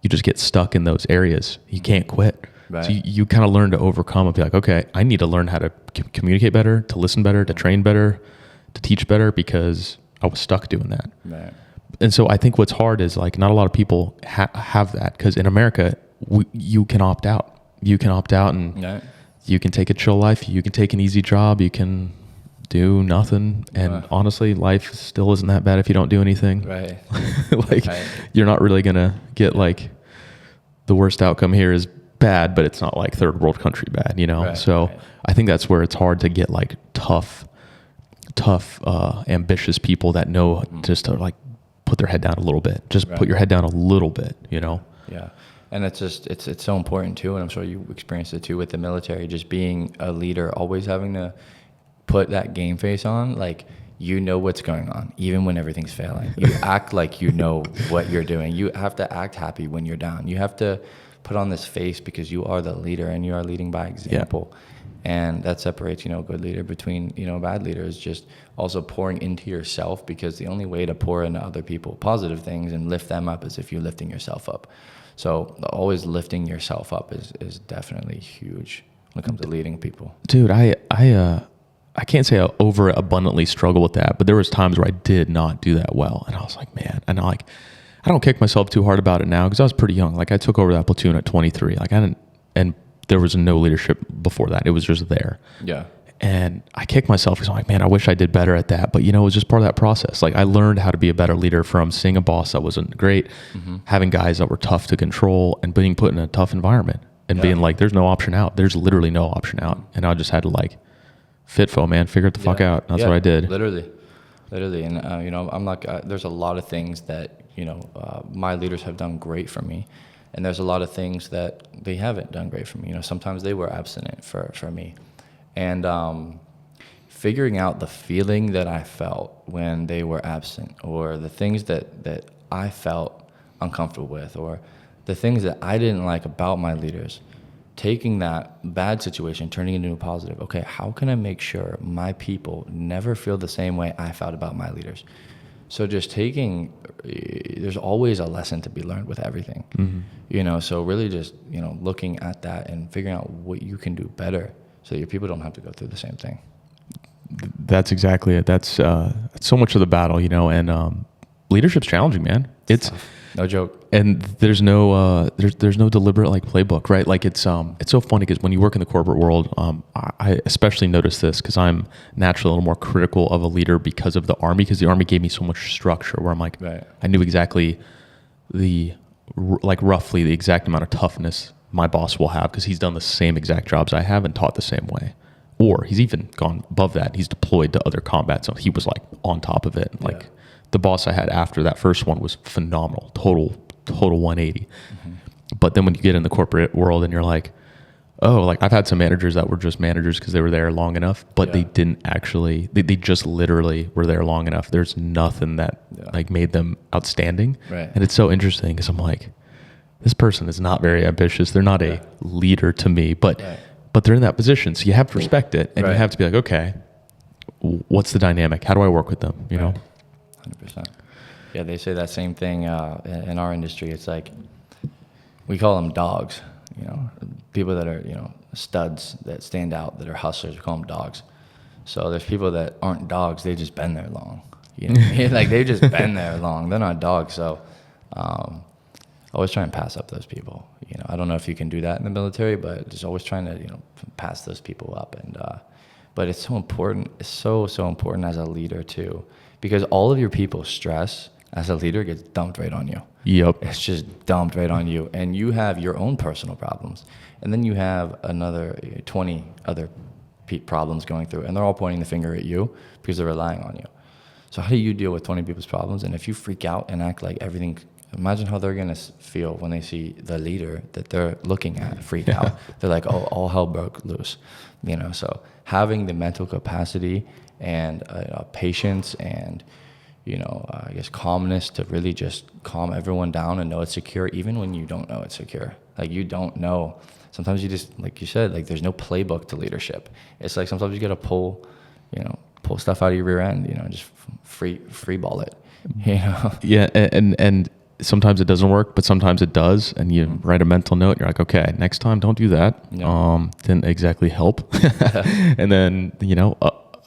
you just get stuck in those areas. You can't quit. Right. So you kind of learn to overcome and be like, okay, I need to learn how to communicate better, to listen better, to train better, to teach better because I was stuck doing that. Right. And so I think what's hard is like not a lot of people have that because in America, you can opt out. You can opt out and you can take a chill life. You can take an easy job. You can do nothing. And honestly, life still isn't that bad if you don't do anything. Right. Like you're not really going to get like the worst outcome here is bad, but it's not like third world country bad, you know? So I think that's where it's hard to get like tough, ambitious people that know just to like put their head down a little bit. Just put your head down a little bit, you know? Yeah. And it's just, it's so important too. And I'm sure you experienced it too with the military, just being a leader, always having to put that game face on. Like, you know what's going on, even when everything's failing. You act like you know what you're doing. You have to act happy when you're down. You have to put on this face because you are the leader and you are leading by example. And that separates, a good leader between, a bad leader is just also pouring into yourself, because the only way to pour into other people positive things and lift them up is if you're lifting yourself up. So always lifting yourself up is definitely huge when it comes to leading people. Dude, I can't say I over abundantly struggle with that, but there was times where I did not do that well. And I was like, man, and I don't kick myself too hard about it now because I was pretty young. Like I took over that platoon at 23. Like and there was no leadership before that. It was just there. Yeah. And I kicked myself because I'm like, man, I wish I did better at that. But it was just part of that process. Like I learned how to be a better leader from seeing a boss that wasn't great, having guys that were tough to control, and being put in a tough environment and being like, there's no option out. There's literally no option out. And I just had to like, FitFo, man, figure it the fuck out. That's what I did. Literally. And, I'm like, there's a lot of things that, my leaders have done great for me. And there's a lot of things that they haven't done great for me. Sometimes they were abstinent for me. And figuring out the feeling that I felt when they were absent, or the things that I felt uncomfortable with, or the things that I didn't like about my leaders, taking that bad situation, turning it into a positive. Okay, how can I make sure my people never feel the same way I felt about my leaders? So just there's always a lesson to be learned with everything, so really just, looking at that and figuring out what you can do better so that your people don't have to go through the same thing. That's exactly it. That's so much of the battle, and leadership's challenging, man. It's no joke. And there's no deliberate like playbook, right? Like it's so funny because when you work in the corporate world, I especially notice this because I'm naturally a little more critical of a leader because of the Army, because the Army gave me so much structure where I'm like, I knew exactly roughly the exact amount of toughness my boss will have because he's done the same exact jobs I have and taught the same way. Or he's even gone above that. He's deployed to other combat zones. He was like on top of it. Like the boss I had after that first one was phenomenal, total 180. But then when you get in the corporate world and you're like, oh, like I've had some managers that were just managers because they were there long enough, but they didn't actually, they just literally were there long enough. There's nothing that like made them outstanding. Right. And it's so interesting because I'm like, this person is not very ambitious. They're not a leader to me, but they're in that position. So you have to respect it, and you have to be like, okay, what's the dynamic? How do I work with them? You know? 100%. Yeah, they say that same thing in our industry. It's like, we call them dogs, people that are, studs that stand out, that are hustlers. We call them dogs. So there's people that aren't dogs. They've just been there long. Like they've just been there long. They're not dogs. So always try and pass up those people. I don't know if you can do that in the military, but just always trying to, pass those people up. And but it's so important. It's so important as a leader too, because all of your people's stress as a leader gets dumped right on you. Yep. It's just dumped right on you. And you have your own personal problems. And then you have another 20 other problems going through. And they're all pointing the finger at you because they're relying on you. So how do you deal with 20 people's problems? And if you freak out and act like everything imagine how they're going to feel when they see the leader that they're looking at freak out. They're like, oh, all hell broke loose, so having the mental capacity and patience and, I guess calmness to really just calm everyone down and know it's secure, even when you don't know it's secure. Like, you don't know. Sometimes you just, like you said, like, there's no playbook to leadership. It's like sometimes you got to pull stuff out of your rear end, and just free ball it, Yeah. And sometimes it doesn't work, but sometimes it does. And you write a mental note and you're like, okay, next time don't do that. Yeah. Didn't exactly help. And then,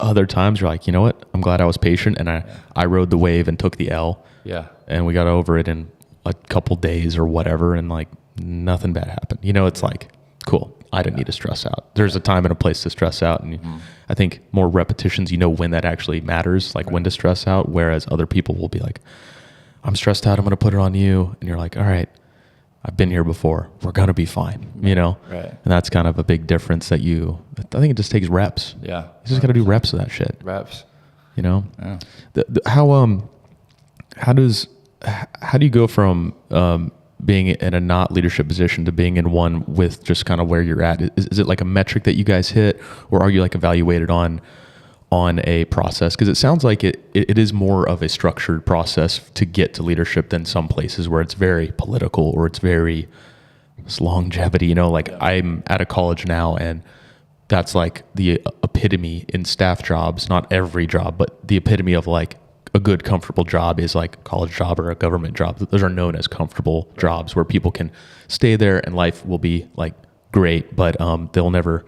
other times you're like, you know what? I'm glad I was patient and I rode the wave and took the L. Yeah. And we got over it in a couple days or whatever. And like nothing bad happened. It's like, cool. I didn't need to stress out. There's a time and a place to stress out. And I think more repetitions, when that actually matters, like when to stress out. Whereas other people will be like, I'm stressed out, I'm going to put it on you. And you're like, all right, I've been here before. We're going to be fine, Right. And that's kind of a big difference that I think it just takes reps. Yeah. You just got to do reps of that shit. Reps. Yeah. How do you go from being in a not leadership position to being in one with just kind of where you're at? Is it like a metric that you guys hit, or are you like evaluated on a process? Because it sounds like it is more of a structured process to get to leadership than some places where it's very political or it's longevity. I'm at a college now, and that's like the epitome in staff jobs, not every job, but the epitome of like a good, comfortable job is like a college job or a government job. Those are known as comfortable jobs where people can stay there and life will be like great, but they'll never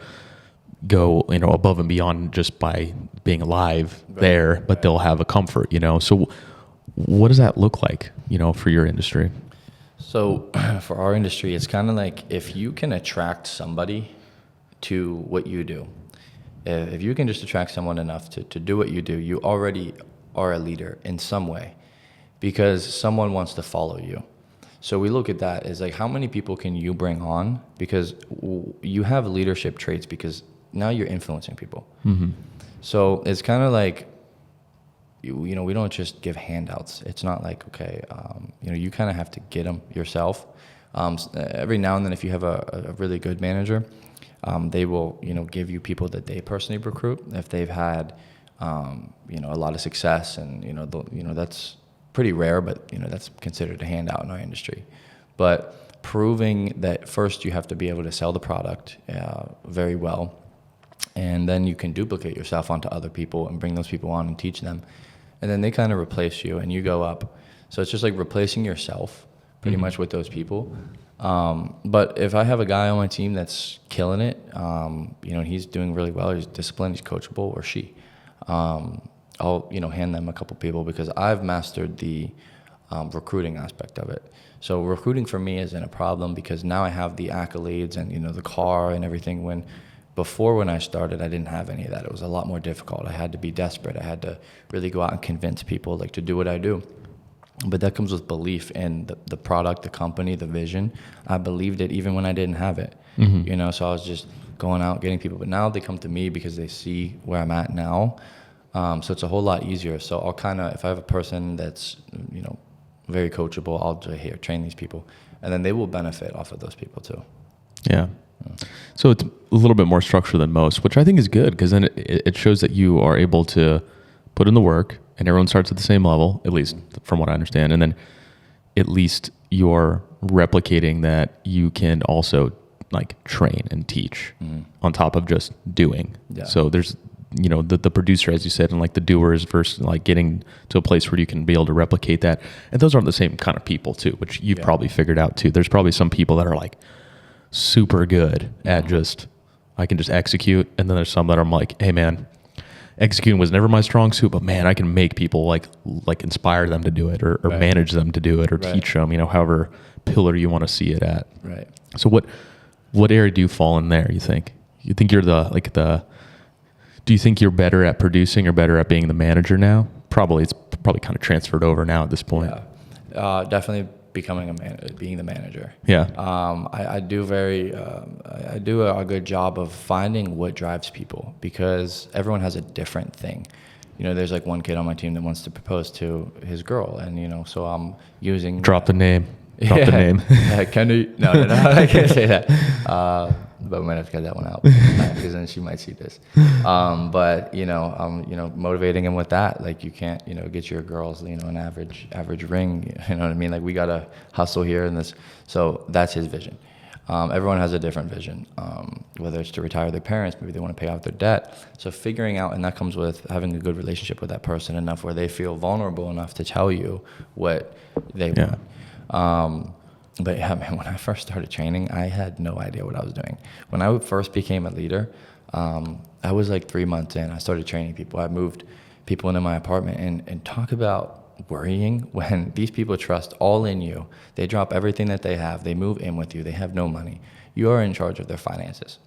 go, above and beyond just by being alive there, but they'll have a comfort, So what does that look like, for your industry? So for our industry, it's kind of like if you can attract somebody to what you do, if you can just attract someone enough to do what you do, you already are a leader in some way because someone wants to follow you. So we look at that as like, how many people can you bring on? Because you have leadership traits because now you're influencing people. Mm-hmm. So it's kind of like, we don't just give handouts. It's not like, okay, you kind of have to get them yourself. Every now and then, if you have a really good manager, they will, give you people that they personally recruit if they've had, a lot of success, and that's pretty rare, but that's considered a handout in our industry. But proving that first you have to be able to sell the product very well, and then you can duplicate yourself onto other people and bring those people on and teach them, and then they kind of replace you and you go up. So it's just like replacing yourself pretty much with those people. But if I have a guy on my team that's killing it, he's doing really well, he's disciplined, he's coachable, or she, I'll hand them a couple people because I've mastered the recruiting aspect of it. So recruiting for me isn't a problem because now I have the accolades and the car and everything. When I started, I didn't have any of that. It was a lot more difficult. I had to be desperate. I had to really go out and convince people to do what I do. But that comes with belief in the product, the company, the vision. I believed it even when I didn't have it. Mm-hmm. So I was just going out getting people. But now they come to me because they see where I'm at now. So it's a whole lot easier. So I'll if I have a person that's, very coachable, I'll just train these people. And then they will benefit off of those people too. Yeah. So it's a little bit more structured than most, which I think is good because then it shows that you are able to put in the work and everyone starts at the same level, at least from what I understand. And then at least you're replicating that you can also train and teach on top of just doing. Yeah. So there's, the producer, as you said, and the doers versus getting to a place where you can be able to replicate that. And those aren't the same kind of people too, which you've probably figured out too. There's probably some people that are super good at I can just execute. And then there's some that I'm like, hey man, executing was never my strong suit, but man, I can make people inspire them to do it or manage them to do it or teach them, however pillar you want to see it at. Right. So what area do you fall in there? You think you're do you think you're better at producing or better at being the manager now? It's probably kind of transferred over now at this point. Yeah. Definitely being the manager. Yeah. I do I do a good job of finding what drives people because everyone has a different thing. there's like one kid on my team that wants to propose to his girl, and so I'm using Drop the name. Drop the name. Kenny. No, I can't say that. But we might have to cut that one out because then she might see this. But I'm motivating him with that. Like, you can't get your girls an average ring. You know what I mean? Like, we gotta hustle here and this. So that's his vision. Everyone has a different vision, whether it's to retire their parents, maybe they want to pay off their debt. So figuring out, and that comes with having a good relationship with that person enough where they feel vulnerable enough to tell you what they want. But yeah, man, when I first started training, I had no idea what I was doing. When I first became a leader, I was like 3 months in. I started training people. I moved people into my apartment, and talk about worrying when these people trust all in you. They drop everything that they have. They move in with you. They have no money. You are in charge of their finances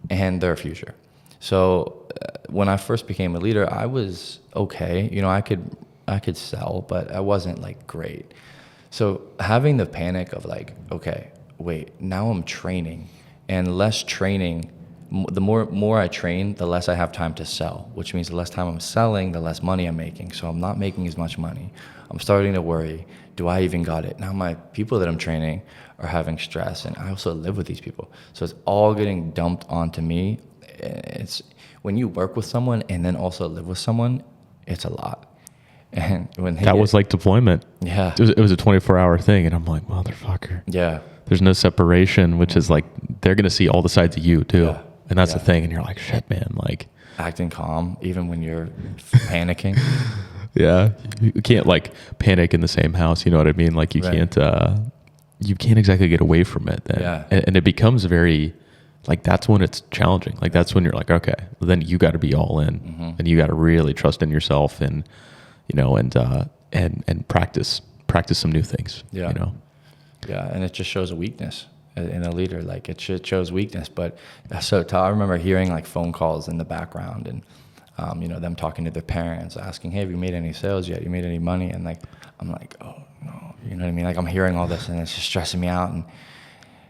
and their future. So when I first became a leader, I was okay. I could sell, but I wasn't like great. So having the panic of like, okay, wait, now I'm training, and less training, the more I train, the less I have time to sell, which means the less time I'm selling, the less money I'm making. So I'm not making as much money. I'm starting to worry, do I even got it? Now my people that I'm training are having stress, and I also live with these people. So it's all getting dumped onto me. It's when you work with someone and then also live with someone, it's a lot. And when that was like deployment. Yeah. It was a 24-hour thing. And I'm like, motherfucker. Yeah. There's no separation, which is like, they're going to see all the sides of you too. Yeah. And that's the thing. And you're like, shit, man. Like, acting calm, even when you're panicking. Yeah. You can't like panic in the same house. You know what I mean? Like, you can't exactly get away from it then. Yeah. And it becomes very, like, that's when it's challenging. Like, that's when you're like, okay, well, then you got to be all in, and you got to really trust in yourself, and, and practice some new things. Yeah. Yeah. And it just shows a weakness in a leader. Like, it shows weakness. But so I remember hearing like phone calls in the background, and, them talking to their parents, asking, hey, have you made any sales yet? You made any money? And like, I'm like, oh no, you know what I mean? Like, I'm hearing all this, and it's just stressing me out, and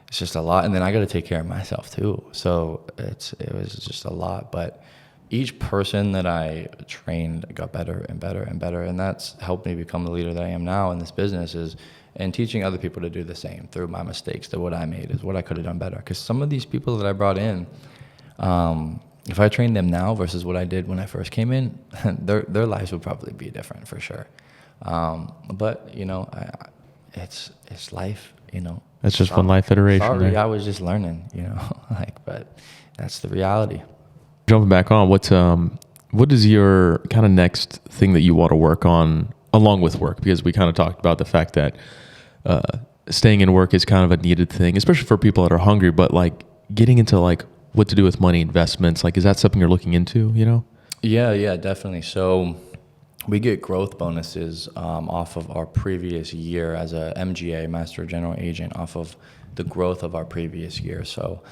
it's just a lot. And then I got to take care of myself too. So it was just a lot. But each person that I trained got better and better and better. And that's helped me become the leader that I am now in this business, and teaching other people to do the same through my mistakes, through what I made, is what I could have done better. Because some of these people that I brought in, if I trained them now versus what I did when I first came in, their lives would probably be different for sure. But it's life, It's just one life iteration. Sorry, there. I was just learning, but that's the reality. Jumping back on, what is your kind of next thing that you want to work on along with work? Because we kind of talked about the fact that staying in work is kind of a needed thing, especially for people that are hungry, but like getting into like what to do with money, investments, like, is that something you're looking into, Yeah, definitely. So we get growth bonuses off of our previous year as a MGA, Master General Agent, off of the growth of our previous year. So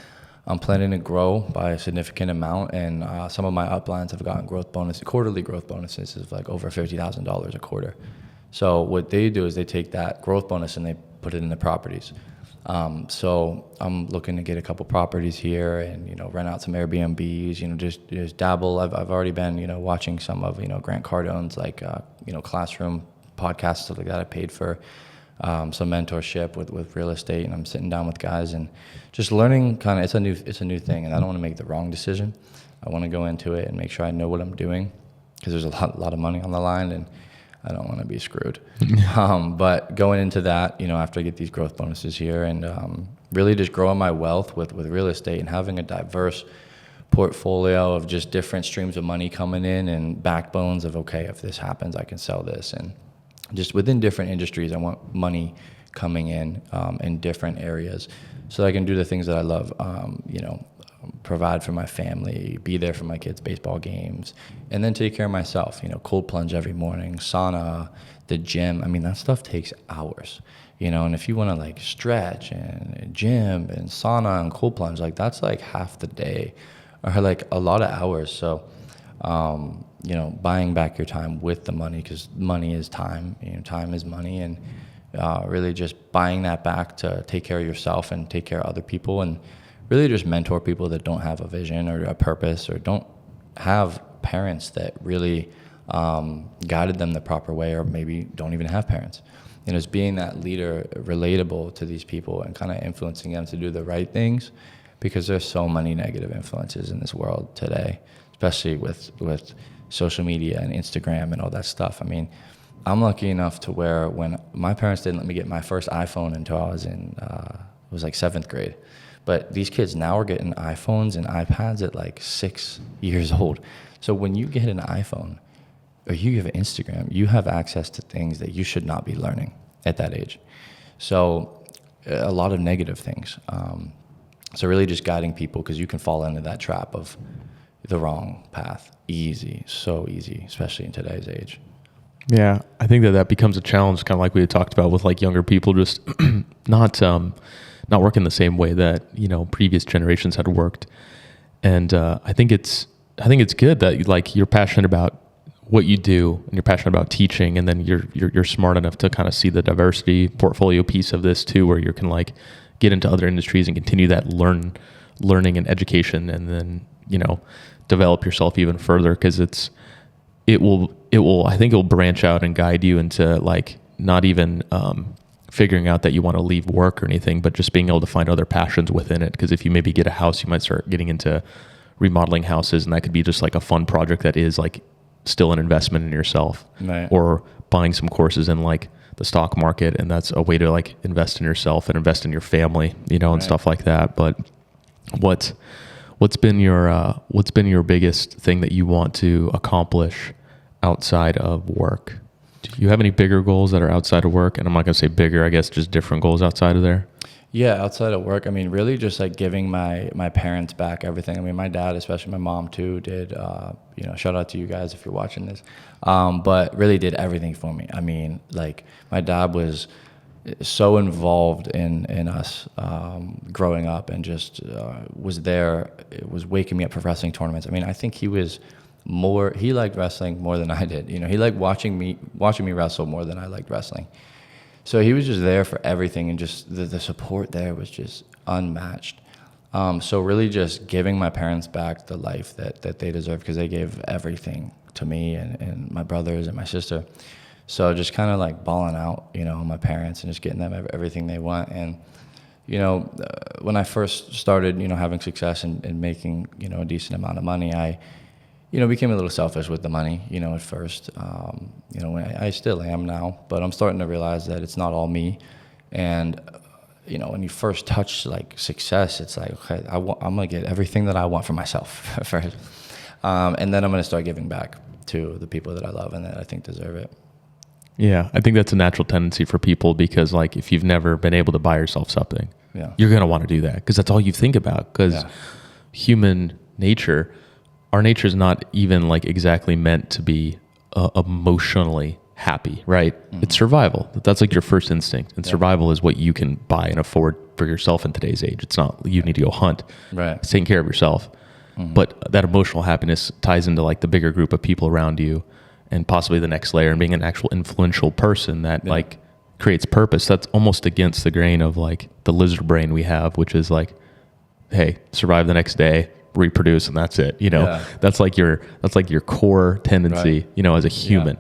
I'm planning to grow by a significant amount, and some of my uplines have gotten quarterly growth bonuses of like over $50,000 a quarter. So what they do is they take that growth bonus and they put it in the properties. So I'm looking to get a couple properties here, and rent out some Airbnbs. Just dabble. I've already been watching some of Grant Cardone's like classroom podcasts, stuff like that. I paid for some mentorship with real estate, and I'm sitting down with guys and just learning. Kind of, it's a new thing, and I don't want to make the wrong decision. I want to go into it and make sure I know what I'm doing, because there's a lot of money on the line, and I don't want to be screwed. But going into that, after I get these growth bonuses here, and really just growing my wealth with real estate, and having a diverse portfolio of just different streams of money coming in, and backbones of, okay, if this happens, I can sell this. And just within different industries, I want money coming in different areas, so that I can do the things that I love, provide for my family, be there for my kids' baseball games, and then take care of myself, cold plunge every morning, sauna, the gym. I mean, that stuff takes hours, and if you want to like stretch and gym and sauna and cold plunge, like that's like half the day, or like a lot of hours. So, buying back your time with the money, because money is time, time is money, and really just buying that back to take care of yourself and take care of other people, and really just mentor people that don't have a vision or a purpose, or don't have parents that really guided them the proper way, or maybe don't even have parents. And it's being that leader, relatable to these people, and kind of influencing them to do the right things, because there's so many negative influences in this world today, especially with social media and Instagram and all that stuff. I mean, I'm lucky enough to where when my parents didn't let me get my first iPhone until I was in, it was like 7th grade. But these kids now are getting iPhones and iPads at like 6 years old. So when you get an iPhone or you have Instagram, you have access to things that you should not be learning at that age. So a lot of negative things. So really just guiding people, because you can fall into that trap of the wrong path. Easy, so easy, especially in today's age. Yeah, I think that becomes a challenge, kind of like we had talked about with like younger people, just not working the same way that, you know, previous generations had worked. And I think it's good that like you're passionate about what you do and you're passionate about teaching, and then you're smart enough to kind of see the diversity portfolio piece of this too, where you can like get into other industries and continue that learning and education, and then, you know, develop yourself even further, because it will I think it will branch out and guide you into like not even figuring out that you want to leave work or anything, but just being able to find other passions within it. Because if you maybe get a house, you might start getting into remodeling houses, and that could be just like a fun project that is like still an investment in yourself. Right. Or buying some courses in like the stock market, and that's a way to like invest in yourself and invest in your family, you know, and stuff like that. But what's been your biggest thing that you want to accomplish outside of work? Do you have any bigger goals that are outside of work? And I'm not going to say bigger, I guess just different goals outside of there. Yeah, outside of work, I mean, really just like giving my parents back everything. I mean, my dad, especially my mom too, did, you know, shout out to you guys if you're watching this, but really did everything for me. I mean, like my dad was so involved in us growing up, and just was there. It was waking me up for wrestling tournaments. I mean, I think he liked wrestling more than I did. You know, he liked watching me wrestle more than I liked wrestling. So he was just there for everything, and just the support there was just unmatched. So really just giving my parents back the life that they deserve, because they gave everything to me and my brothers and my sister. So just kind of like balling out, you know, my parents, and just getting them everything they want. And, you know, when I first started, you know, having success and making, you know, a decent amount of money, I, you know, became a little selfish with the money, you know, at first. You know, I still am now, but I'm starting to realize that it's not all me. And, you know, when you first touch like success, it's like, okay, I'm going to get everything that I want for myself first. And then I'm going to start giving back to the people that I love and that I think deserve it. Yeah, I think that's a natural tendency for people, because like if you've never been able to buy yourself something, you're going to want to do that, because that's all you think about. Because human nature, our nature is not even like exactly meant to be emotionally happy, right? Mm-hmm. It's survival. That's like your first instinct, and survival is what you can buy and afford for yourself in today's age. It's not you need to go hunt. Right. It's taking care of yourself. Mm-hmm. But that emotional happiness ties into like the bigger group of people around you, and possibly the next layer, and being an actual influential person that like creates purpose. That's almost against the grain of like the lizard brain we have, which is like, hey, survive the next day, reproduce, and that's it. You know, that's like your core tendency, you know, as a human.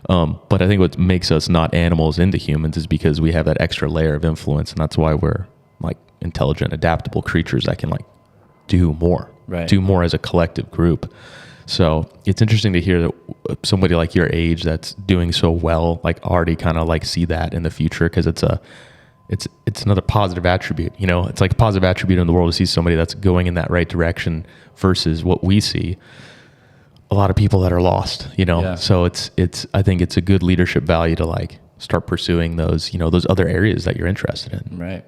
But I think what makes us not animals into humans is because we have that extra layer of influence, and that's why we're like intelligent, adaptable creatures that can like do more as a collective group. So it's interesting to hear that somebody like your age that's doing so well, like already kind of like see that in the future, because it's another positive attribute. You know, it's like a positive attribute in the world to see somebody that's going in that right direction versus what we see a lot of people that are lost, you know? So I think it's a good leadership value to like start pursuing those, you know, those other areas that you're interested in. Right.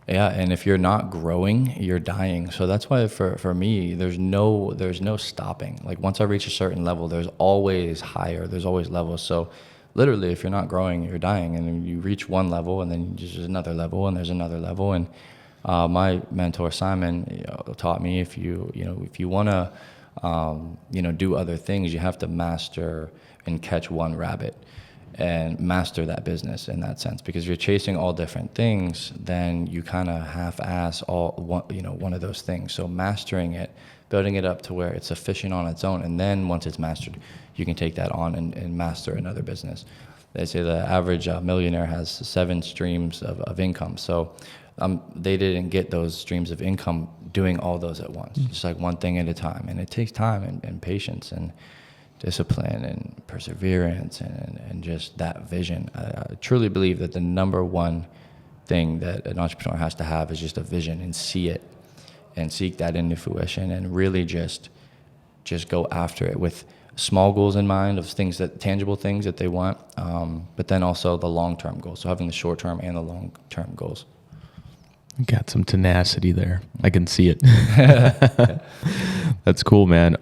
Yeah, and if you're not growing, you're dying. So that's why for me, there's no stopping. Like once I reach a certain level, there's always higher, there's always levels. So literally, if you're not growing, you're dying. And then you reach one level, and then there's another level, and there's another level. And my mentor Simon taught me if you want to do other things, you have to master and catch one rabbit. and master that business in that sense. Because if you're chasing all different things, then you kind of half-ass one of those things. So mastering it, building it up to where it's sufficient on its own, and then once it's mastered, you can take that on and master another business. They say the average millionaire has 7 streams of income. So they didn't get those streams of income doing all those at once, just like one thing at a time. And it takes time and patience and discipline and perseverance and just that vision. I truly believe that the number one thing that an entrepreneur has to have is just a vision, and see it and seek that into fruition, and really just go after it with small goals in mind of tangible things that they want, but then also the long-term goals. So having the short-term and the long-term goals. Got some tenacity there. I can see it. That's cool, man.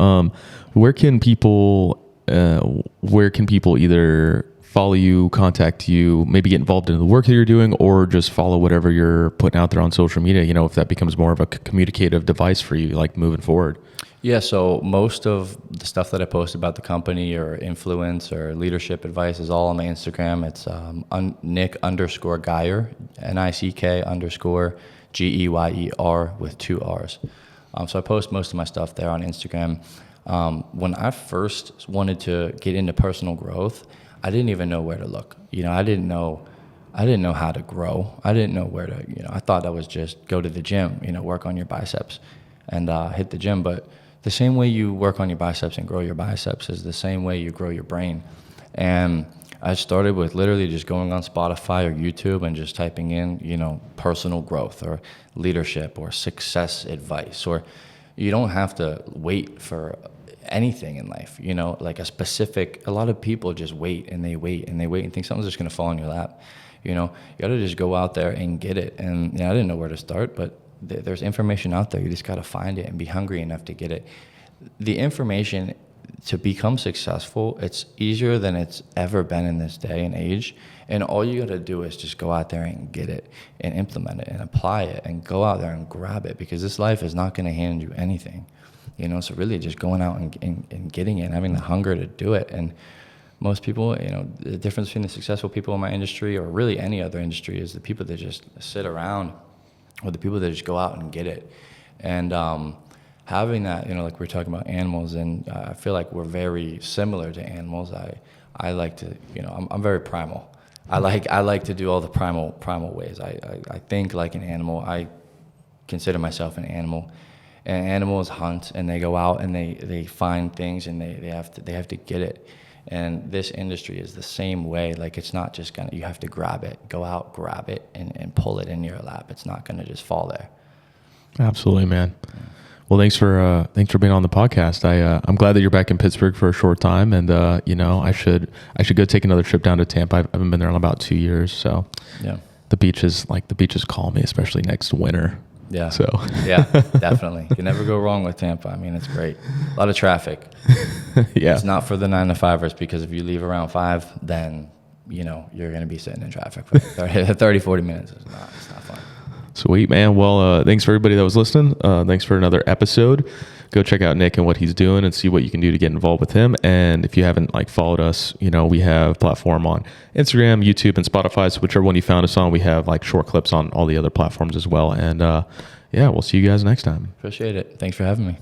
Where can people either follow you, contact you, maybe get involved in the work that you're doing, or just follow whatever you're putting out there on social media, if that becomes more of a communicative device for you, like moving forward? Yeah, so most of the stuff that I post about the company or influence or leadership advice is all on my Instagram. It's Nick_Geyer, NICK_GEYER with 2 R's. So I post most of my stuff there on Instagram. When I first wanted to get into personal growth, I didn't even know where to look. I didn't know how to grow. I didn't know where to, I thought that was just go to the gym, work on your biceps and hit the gym. But the same way you work on your biceps and grow your biceps is the same way you grow your brain. And I started with literally just going on Spotify or YouTube and just typing in, personal growth or leadership or success advice. Or you don't have to wait for anything in life, like a lot of people just wait and they wait and think something's just going to fall in your lap. You got to just go out there and get it. And I didn't know where to start, but there's information out there. You just got to find it and be hungry enough to get it. The information to become successful, it's easier than it's ever been in this day and age. And all you got to do is just go out there and get it and implement it and apply it and go out there and grab it, because this life is not going to hand you anything. So really just going out and getting it and having the hunger to do it. And most people, the difference between the successful people in my industry or really any other industry is the people that just sit around, or the people that just go out and get it. And having that, like we were talking about animals, and I feel like we're very similar to animals. I like to, I'm very primal. I like to do all the primal ways. I think like an animal. I consider myself an animal. And animals hunt, and they go out and they find things, and they have to get it. And this industry is the same way. Like, it's not just you have to grab it, go out, grab it, and pull it in your lap. It's not gonna just fall there. Absolutely, man. Well, thanks for being on the podcast. I'm glad that you're back in Pittsburgh for a short time, and I should go take another trip down to Tampa. I haven't been there in about 2 years, so yeah. The beaches call me, especially next winter. Yeah. So yeah, definitely. You can never go wrong with Tampa. I mean, it's great. A lot of traffic. Yeah. It's not for the 9-to-5ers, because if you leave around 5, then you're going to be sitting in traffic for 30-40 minutes. It's not fun. Sweet, man. Well, thanks for everybody that was listening. Thanks for another episode. Go check out Nick and what he's doing and see what you can do to get involved with him. And if you haven't followed us, we have a platform on Instagram, YouTube, and Spotify. So whichever one you found us on, we have short clips on all the other platforms as well. And we'll see you guys next time. Appreciate it. Thanks for having me.